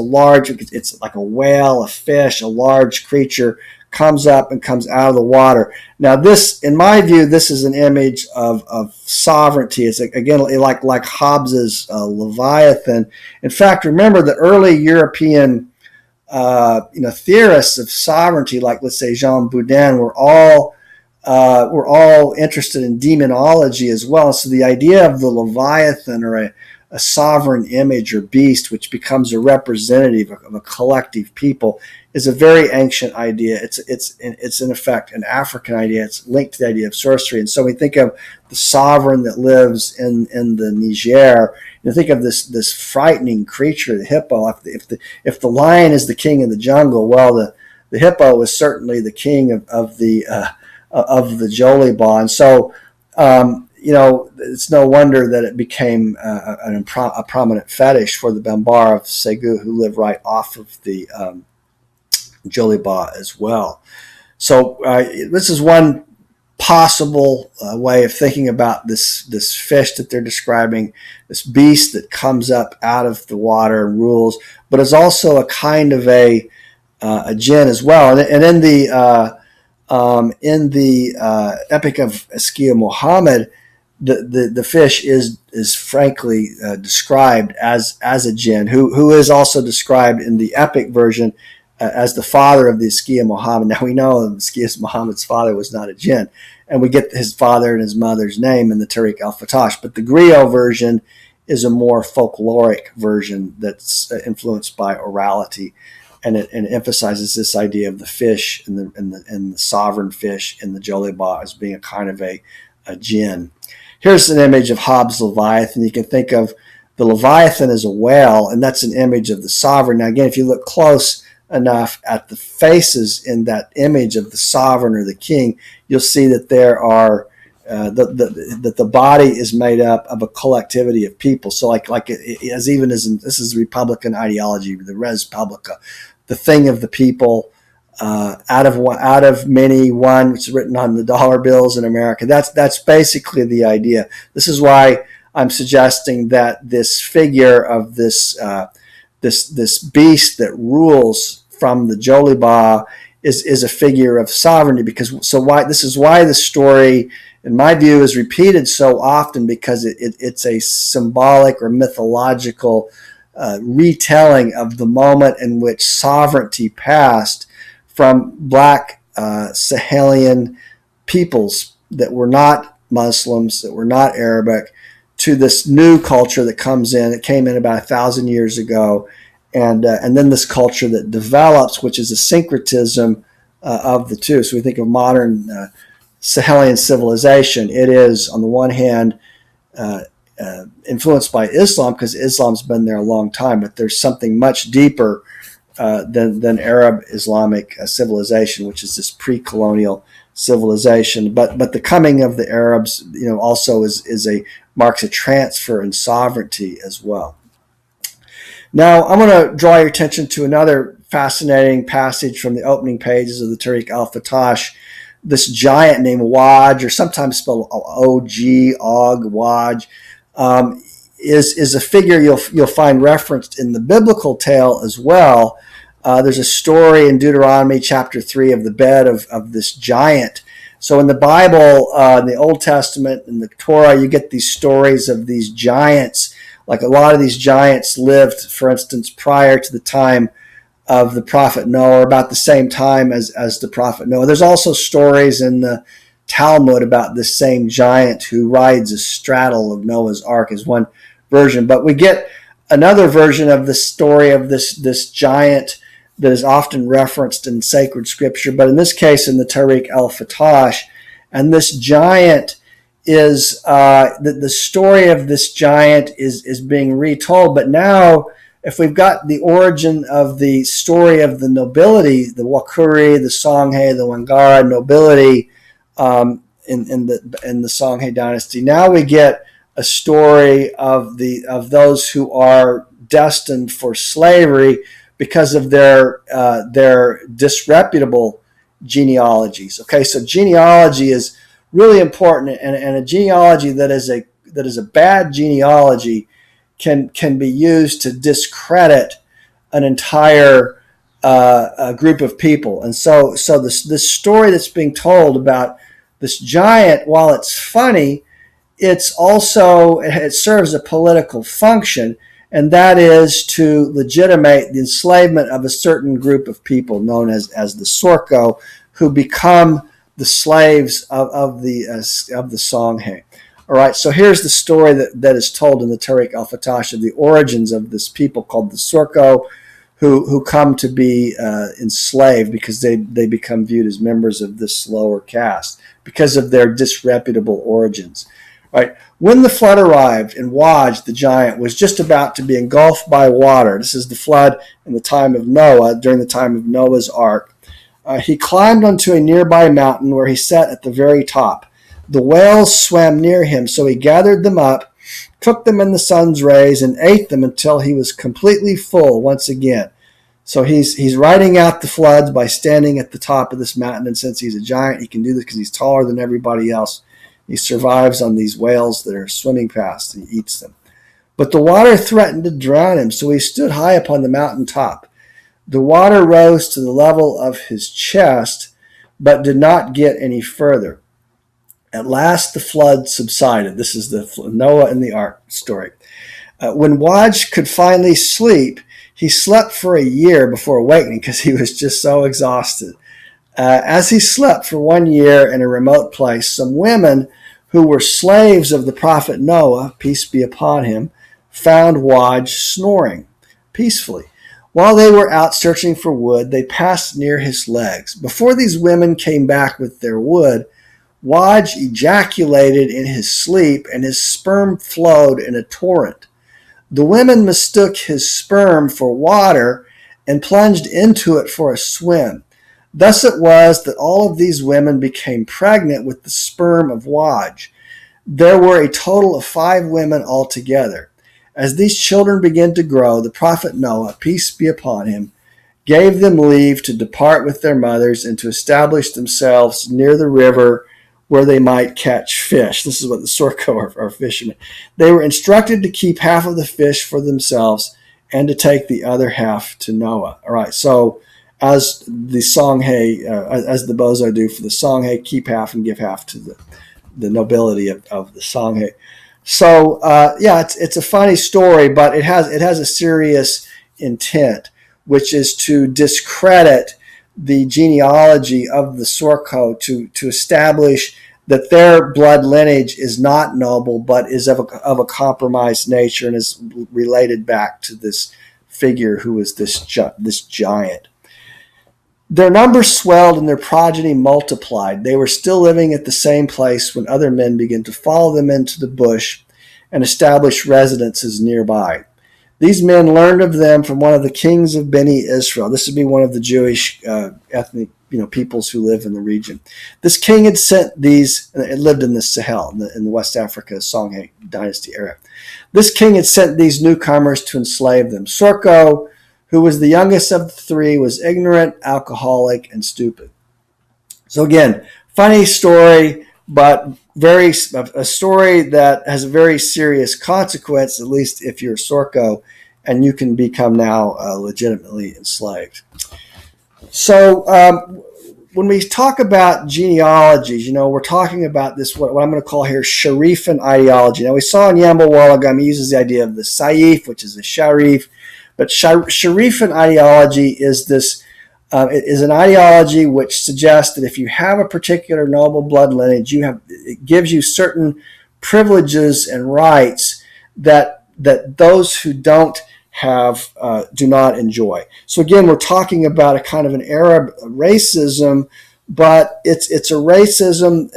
like a whale, a fish, a large creature, comes up and comes out of the water. Now this, in my view, this is an image of sovereignty. It's again like Hobbes's Leviathan. In fact, remember the early European theorists of sovereignty, like let's say Jean Boudin, were all interested in demonology as well. So the idea of the Leviathan, or a sovereign image or beast, which becomes a representative of a collective people, is a very ancient idea. It's in effect an African idea. It's linked to the idea of sorcery. And so we think of the sovereign that lives in the Niger. You think of this frightening creature, the hippo. If the lion is the king of the jungle, well, the hippo is certainly the king of the Joliba. And so, it's no wonder that it became a prominent fetish for the Bambara of Segu, who live right off of the Joliba as well. So this is one possible way of thinking about this fish that they're describing, this beast that comes up out of the water and rules, but is also a kind of a jinn as well. And in the Epic of Sekou Muhammad, the fish is frankly described as a jinn, who is also described in the epic version as the father of the Sekou Muhammad. Now we know Sekou Muhammad's father was not a jinn, and we get his father and his mother's name in the Tarikh al-fattash. But the griot version is a more folkloric version that's influenced by orality, and it emphasizes this idea of the fish and the sovereign fish in the Joliba as being a kind of a jinn. Here's an image of Hobbes' Leviathan. You can think of the Leviathan as a whale, and that's an image of the sovereign. Now, again, if you look close enough at the faces in that image of the sovereign or the king, you'll see that there are that the body is made up of a collectivity of people. So, as this is Republican ideology, the res publica, the thing of the people. Out of many, one, which is written on the dollar bills in America. That's basically the idea. This is why I'm suggesting that this figure of this beast that rules from the Joliba is a figure of sovereignty. This is why the story, in my view, is repeated so often, because it's a symbolic or mythological retelling of the moment in which sovereignty passed from black Sahelian peoples that were not Muslims, that were not Arabic, to this new culture that comes in. It came in about 1,000 years ago, and then this culture that develops, which is a syncretism of the two. So we think of modern Sahelian civilization. It is, on the one hand, influenced by Islam, because Islam's been there a long time, but there's something much deeper than Arab Islamic civilization, which is this pre-colonial civilization. But the coming of the Arabs, also marks a transfer in sovereignty as well. Now, I'm going to draw your attention to another fascinating passage from the opening pages of the Tarikh al-fattash. This giant named Waj, or sometimes spelled O-G, Og, Waj, is a figure you'll find referenced in the biblical tale as well. There's a story in Deuteronomy chapter 3 of the bed of this giant. So in the Bible, in the Old Testament, in the Torah, you get these stories of these giants. Like a lot of these giants lived, for instance, prior to the time of the prophet Noah, or about the same time as the prophet Noah. There's also stories in the Talmud about this same giant who rides a straddle of Noah's Ark, is one version. But we get another version of the story of this giant that is often referenced in sacred scripture, but in this case in the Tarikh al-fattash. And this giant is, the story of this giant is being retold. But now, if we've got the origin of the story of the nobility, the Wakuri, the Songhay, the Wangara nobility in the Songhay dynasty, now we get a story of those who are destined for slavery because of their disreputable genealogies. Okay, so genealogy is really important, and a genealogy that is a bad genealogy can be used to discredit an entire group of people. And so this story that's being told about this giant, while it's funny, it serves a political function. and that is to legitimate the enslavement of a certain group of people known as the Sorko, who become the slaves of the Songhay. All right, so here's the story that is told in the Tarikh al-fattash of the origins of this people called the Sorko, who come to be enslaved because they become viewed as members of this lower caste because of their disreputable origins. Right. When the flood arrived and Hajj, the giant, was just about to be engulfed by water, this is the flood in the time of Noah, during the time of Noah's Ark, he climbed onto a nearby mountain where he sat at the very top. The whales swam near him, so he gathered them up, cooked them in the sun's rays, and ate them until he was completely full once again. So he's riding out the floods by standing at the top of this mountain, and since he's a giant, he can do this because he's taller than everybody else. He survives on these whales that are swimming past, and he eats them. But the water threatened to drown him, so he stood high upon the mountain top. The water rose to the level of his chest, but did not get any further. At last the flood subsided. This is the Noah and the Ark story. When Hajj could finally sleep, he slept for a year before awakening because he was just so exhausted. As he slept for 1 year in a remote place, some women who were slaves of the prophet Noah, peace be upon him, found Hajj snoring peacefully. While they were out searching for wood, they passed near his legs. Before these women came back with their wood, Hajj ejaculated in his sleep, and his sperm flowed in a torrent. The women mistook his sperm for water and plunged into it for a swim. Thus it was that all of these women became pregnant with the sperm of Hajj. There were a total of 5 women altogether. As these children began to grow, the prophet Noah, peace be upon him, gave them leave to depart with their mothers and to establish themselves near the river where they might catch fish. This is what the Sorko are fishermen. They were instructed to keep half of the fish for themselves and to take the other half to Noah. All right, so as the Songhay, as the Bozo do for the Songhay, keep half and give half to the nobility of the Songhay. So it's a funny story, but it has a serious intent, which is to discredit the genealogy of the Sorko, to establish that their blood lineage is not noble, but is of a compromised nature and is related back to this figure who was this giant. Their numbers swelled and their progeny multiplied. They were still living at the same place when other men began to follow them into the bush and establish residences nearby. These men learned of them from one of the kings of Beni Israel. This would be one of the Jewish ethnic peoples who live in the region. This king had sent these, it lived in the Sahel, in the West Africa Songhay dynasty era. This king had sent these newcomers to enslave them. Sorko, who was the youngest of the 3, was ignorant, alcoholic, and stupid. So again, funny story, but a story that has a very serious consequence, at least if you're a Sorko, and you can become now legitimately enslaved. So when we talk about genealogies, we're talking about this, what I'm going to call here, Sharifan ideology. Now, we saw in Yambo Ouologuem, he uses the idea of the Saif, which is a Sharif, but Sharifan ideology is this. It is an ideology which suggests that if you have a particular noble blood lineage, it gives you certain privileges and rights that those who don't have do not enjoy. So again, we're talking about a kind of an Arab racism, but it's a racism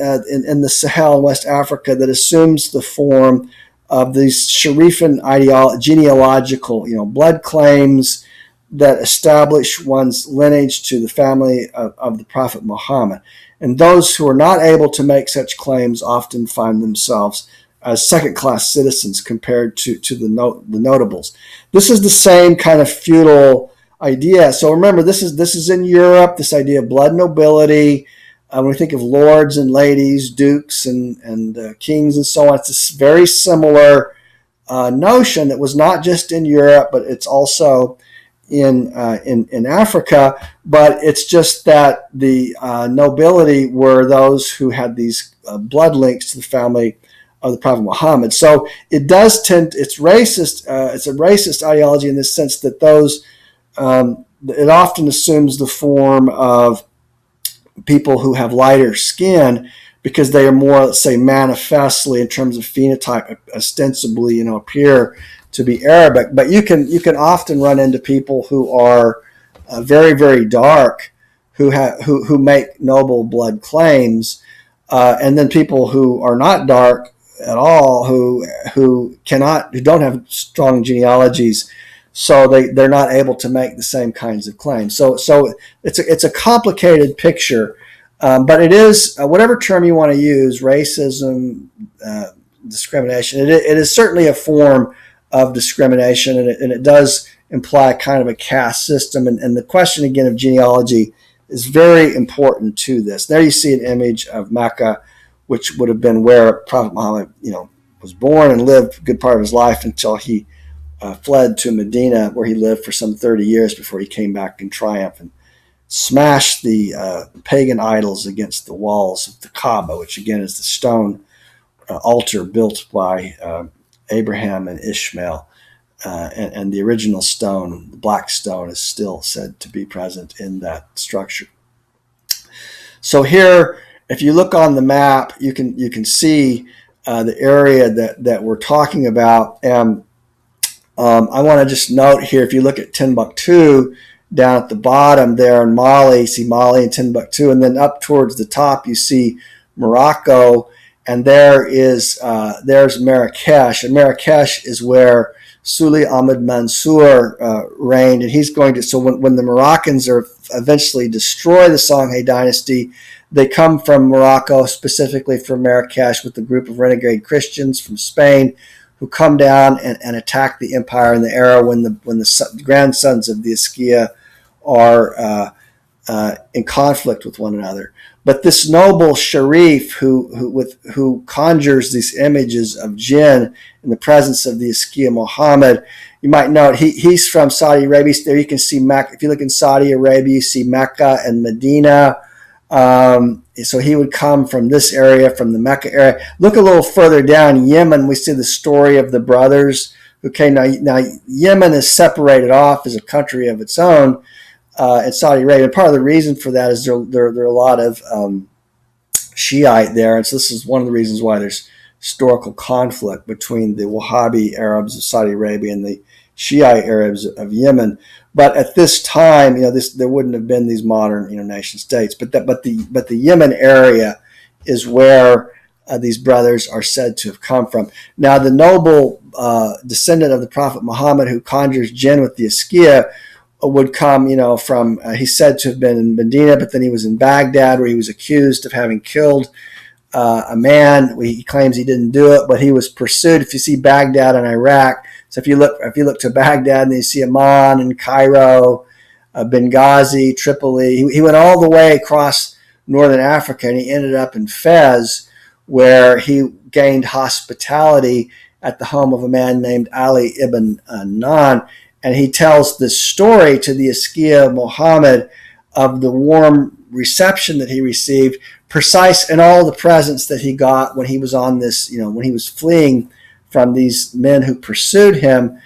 in the Sahel in West Africa that assumes the form of these Sharifan genealogical, blood claims that establish one's lineage to the family of the Prophet Muhammad. And those who are not able to make such claims often find themselves as second-class citizens compared to the notables. This is the same kind of feudal idea. So remember, this is in Europe, this idea of blood nobility. When we think of lords and ladies, dukes and kings and so on, it's this very similar notion that was not just in Europe, but it's also in Africa, but it's just that the nobility were those who had these blood links to the family of the Prophet Muhammad. So it does tend, it's racist. It's a racist ideology in the sense that it often assumes the form of people who have lighter skin because they are more, let's say, manifestly in terms of phenotype, ostensibly, appear to be Arabic. But you can often run into people who are very, very dark, who make noble blood claims, and then people who are not dark at all, who don't have strong genealogies, so they're not able to make the same kinds of claims. So it's a complicated picture, but it is, whatever term you want to use, racism, discrimination. It is certainly a form of discrimination, and it does imply kind of a caste system. And the question again of genealogy is very important to this. There you see an image of Mecca, which would have been where Prophet Muhammad, was born and lived a good part of his life until he fled to Medina, where he lived for some 30 years before he came back in triumph and smashed the pagan idols against the walls of the Kaaba, which again is the stone altar built by Abraham and Ishmael. And the original stone, the black stone, is still said to be present in that structure. So here, if you look on the map, you can see the area that we're talking about. And I want to just note here, if you look at Timbuktu, down at the bottom there in Mali, you see Mali and Timbuktu, and then up towards the top you see Morocco, and there's Marrakesh, and Marrakesh is where Suli Ahmed Mansour reigned, and he's going to. So when the Moroccans are eventually destroy the Songhay dynasty, they come from Morocco, specifically from Marrakesh, with a group of renegade Christians from Spain who come down and attack the empire in the era when the grandsons of the Askia are in conflict with one another. But this noble Sharif who conjures these images of jinn in the presence of the Askia Muhammad, you might note he's from Saudi Arabia. There you can see Mecca. If you look in Saudi Arabia, you see Mecca and Medina. So he would come from this area, from the Mecca area. Look a little further down, Yemen, we see the story of the brothers. Okay, now Yemen is separated off as a country of its own in Saudi Arabia. And part of the reason for that is there are a lot of Shiite there. And so this is one of the reasons why there's historical conflict between the Wahhabi Arabs of Saudi Arabia and the Shiite Arabs of Yemen. But at this time, there wouldn't have been these modern, nation states. But the Yemen area is where these brothers are said to have come from. Now, the noble descendant of the Prophet Muhammad who conjures jinn with the Askia would come, from. He's said to have been in Medina, but then he was in Baghdad, where he was accused of having killed a man. He claims he didn't do it, but he was pursued. If you see Baghdad in Iraq. So if you look to Baghdad, and then you see Amman and Cairo, Benghazi, Tripoli. He went all the way across northern Africa, and he ended up in Fez, where he gained hospitality at the home of a man named Ali ibn Nan. And he tells this story to the Askia Muhammad of the warm reception that he received, precise in all the presents that he got when he was on this, when he was fleeing from these men who pursued him,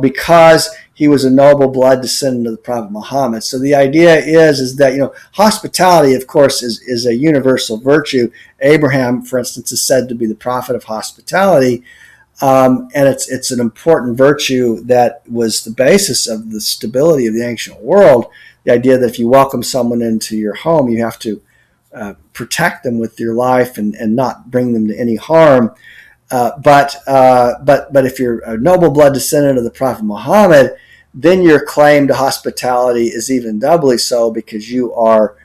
because he was a noble blood descendant of the Prophet Muhammad. So the idea is that, hospitality, of course, is a universal virtue. Abraham, for instance, is said to be the prophet of hospitality. And it's an important virtue that was the basis of the stability of the ancient world. The idea that if you welcome someone into your home, you have to protect them with your life and not bring them to any harm. But if you're a noble blood descendant of the Prophet Muhammad, then your claim to hospitality is even doubly so, because you're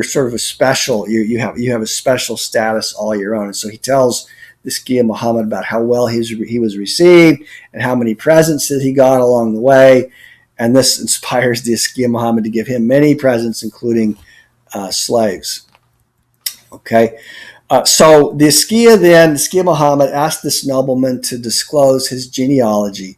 sort of a special. You have a special status all your own. And so he tells the Askia Muhammad about how well he was received and how many presents that he got along the way, and this inspires the Askia Muhammad to give him many presents, including slaves. Okay. So the Askia Muhammad asked this nobleman to disclose his genealogy.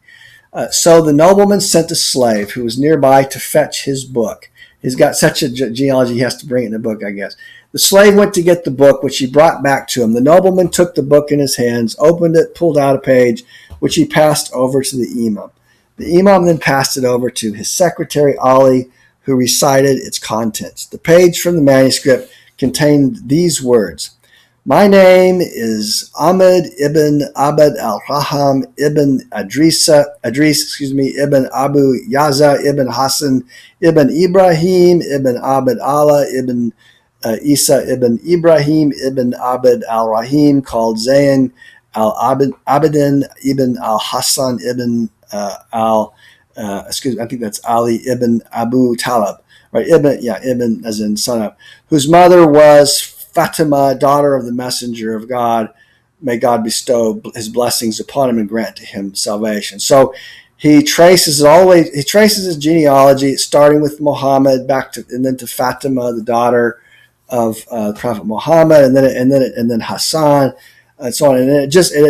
So the nobleman sent a slave who was nearby to fetch his book. He's got such a genealogy, he has to bring it in a book, I guess. The slave went to get the book, which he brought back to him. The nobleman took the book in his hands, opened it, pulled out a page, which he passed over to the imam. The imam then passed it over to his secretary, Ali, who recited its contents. The page from the manuscript contained these words: "My name is Ahmed ibn Abd al-Raham ibn Idris, ibn Abu Yaza ibn Hassan ibn Ibrahim ibn Abd Allah ibn Isa ibn Ibrahim ibn Abd al-Rahim, called Zayn al-Abidin ibn al-Hassan ibn I think that's Ali ibn Abu Talib, right? Ibn as in son of, whose mother was Fatima, daughter of the messenger of God. May God bestow his blessings upon him and grant to him salvation." So he traces it all the way. He traces his genealogy, starting with Muhammad and then to Fatima, the daughter of Prophet Muhammad, and then Hassan, and so on. And it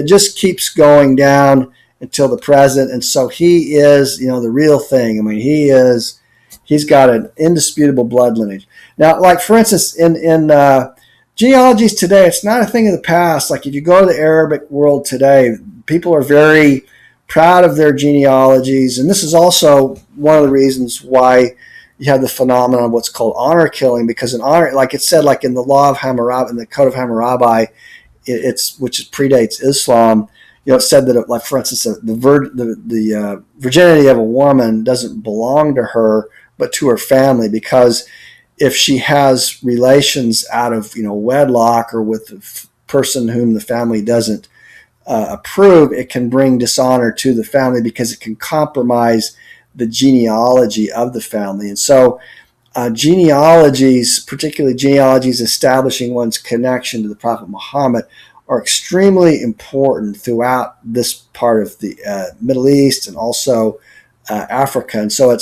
just keeps going down until the present. And so he is, the real thing. I mean, he's got an indisputable blood lineage. Now, like for instance, in genealogies today, it's not a thing of the past. Like if you go to the Arabic world today, people are very proud of their genealogies. And this is also one of the reasons why you have the phenomenon of what's called honor killing, because in honor, like it said, like in the law of Hammurabi, in the Code of Hammurabi, which predates Islam, it said that, like for instance, the virginity of a woman doesn't belong to her, but to her family, because if she has relations out of wedlock or with a person whom the family doesn't approve, it can bring dishonor to the family because it can compromise the genealogy of the family. And so genealogies, particularly genealogies establishing one's connection to the Prophet Muhammad, are extremely important throughout this part of the Middle East and also Africa. And so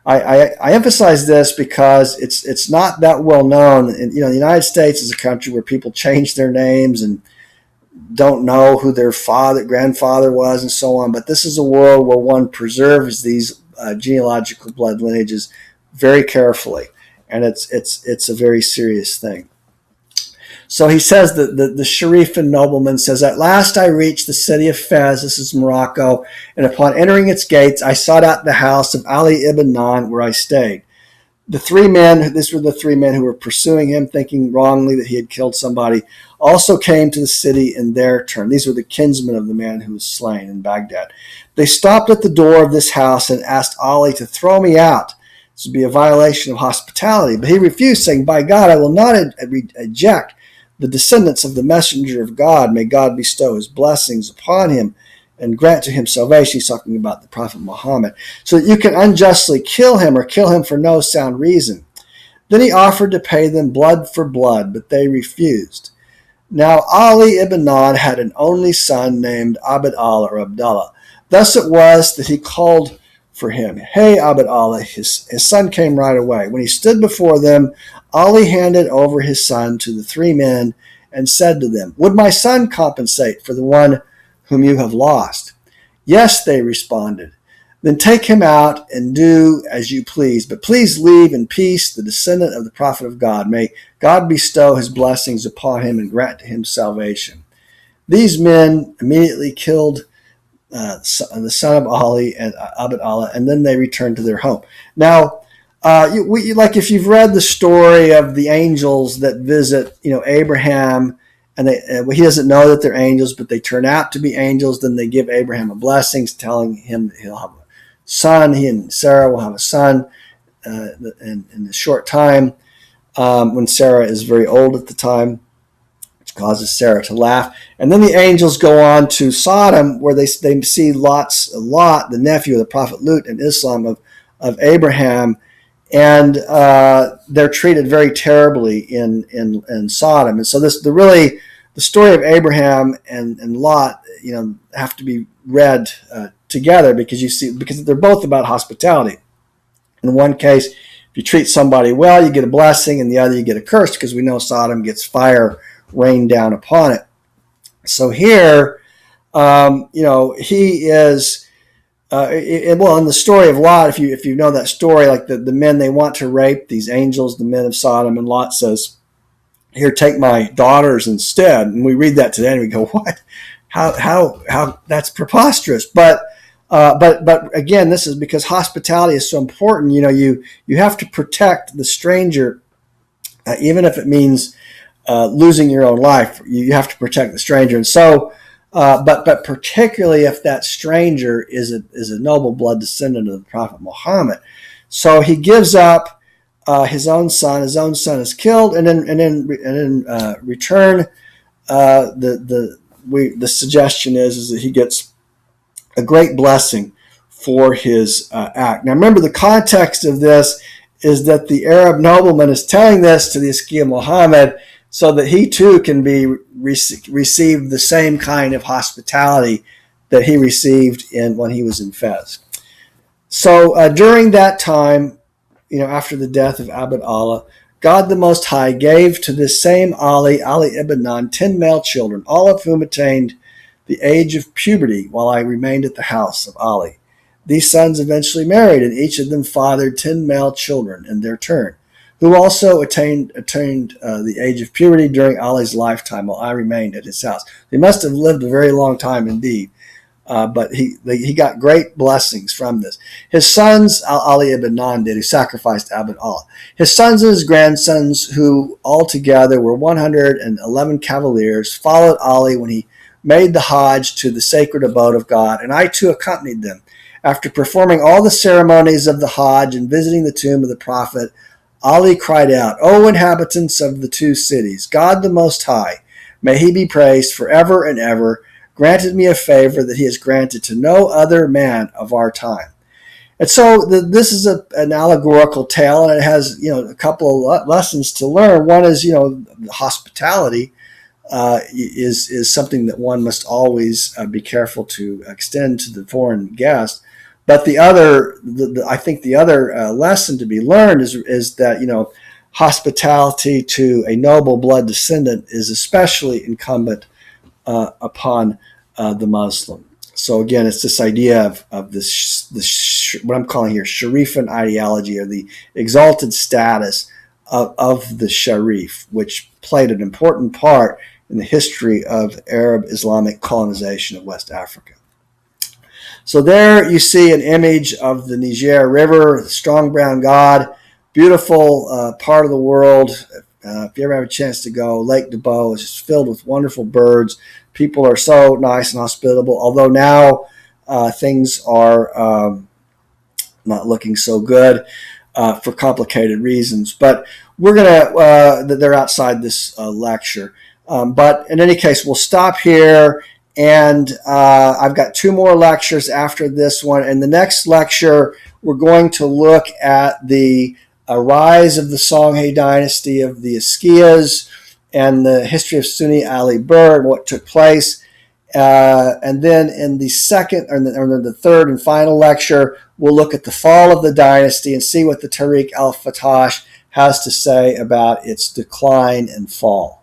I emphasize this because it's not that well known. And the United States is a country where people change their names and don't know who their grandfather was, and so on. But this is a world where one preserves these genealogical blood lineages very carefully, and it's a very serious thing. So he says that the Sharif and nobleman says, "At last I reached the city of Fez," this is Morocco, "and upon entering its gates, I sought out the house of Ali ibn Nan, where I stayed. These were the three men who were pursuing him, thinking wrongly that he had killed somebody, also came to the city in their turn." These were the kinsmen of the man who was slain in Baghdad. "They stopped at the door of this house and asked Ali to throw me out. This would be a violation of hospitality. But he refused, saying, 'By God, I will not eject the descendants of the messenger of God. May God bestow his blessings upon him and grant to him salvation.'" He's talking about the Prophet Muhammad. "So that you can unjustly kill him or kill him for no sound reason." Then he offered to pay them blood for blood, but they refused. Now Ali ibn Nan had an only son named Abd Allah or Abdullah. Thus it was that he called for him, "Hey, Abd Allah." His son came right away. When he stood before them, Ali handed over his son to the three men and said to them, "Would my son compensate for the one whom you have lost?" "Yes," they responded. "Then take him out and do as you please, but please leave in peace the descendant of the Prophet of God. May God bestow his blessings upon him and grant to him salvation." These men immediately killed the son of Ali and Abd Allah, and then they returned to their home. Now, if you've read the story of the angels that visit, Abraham, and he doesn't know that they're angels, but they turn out to be angels. Then they give Abraham a blessing, telling him that he'll have a son. He and Sarah will have a son in a short time, when Sarah is very old at the time, which causes Sarah to laugh. And then the angels go on to Sodom, where they see Lot, the nephew of the Prophet Lut in Islam of Abraham, and they're treated very terribly in Sodom. And so the story of Abraham and Lot, have to be read together, because they're both about hospitality. In one case, if you treat somebody well, you get a blessing, and the other you get a curse, because we know Sodom gets fire rained down upon it. So here, he is. In the story of Lot, if you know that story, like the men, they want to rape these angels, the men of Sodom, and Lot says, here, take my daughters instead. And we read that today and we go, what? How that's preposterous. But again, this is because hospitality is so important. You have to protect the stranger, even if it means losing your own life. You have to protect the stranger. And so, but particularly if that stranger is a noble blood descendant of the Prophet Muhammad. So he gives up his own son. His own son is killed, and in return, the suggestion is that he gets a great blessing for his act. Now, remember, the context of this is that the Arab nobleman is telling this to the Askia Muhammad so that he too can receive the same kind of hospitality that he received when he was in Fez. So during that time, after the death of Abd Allah, God the Most High gave to this same Ali ibn Nan, 10 male children, all of whom attained the age of puberty while I remained at the house of Ali. These sons eventually married, and each of them fathered 10 male children in their turn, who also attained the age of puberty during Ali's lifetime while I remained at his house. He must have lived a very long time indeed. But he got great blessings from this. His sons, Ali ibn Nan did, who sacrificed Abd Allah. His sons and his grandsons, who altogether were 111 cavaliers, followed Ali when he made the Hajj to the sacred abode of God, and I too accompanied them. After performing all the ceremonies of the Hajj and visiting the tomb of the Prophet, Ali cried out, "O inhabitants of the two cities, God the Most High, may he be praised forever and ever, granted me a favor that he has granted to no other man of our time." And so this is an allegorical tale, and it has a couple of lessons to learn. One is hospitality is something that one must always be careful to extend to the foreign guest. But I think the other lesson to be learned is that hospitality to a noble blood descendant is especially incumbent upon the Muslim. So again, it's this idea of this what I'm calling here Sharifan ideology, or the exalted status of the Sharif, which played an important part in the history of Arab Islamic colonization of West Africa. So there you see an image of the Niger River, the strong brown god, beautiful part of the world. If you ever have a chance to go, Lake Dabo is just filled with wonderful birds. People are so nice and hospitable, although now things are not looking so good for complicated reasons. But we're going to, they're outside this lecture. But in any case, we'll stop here. And I've got 2 more lectures after this one. In the next lecture, we're going to look at the rise of the Songhay dynasty of the Askiyas and the history of Sunni Ali Bird and what took place. And then in the second, or the third and final lecture, we'll look at the fall of the dynasty and see what the Tarikh al-fattash has to say about its decline and fall.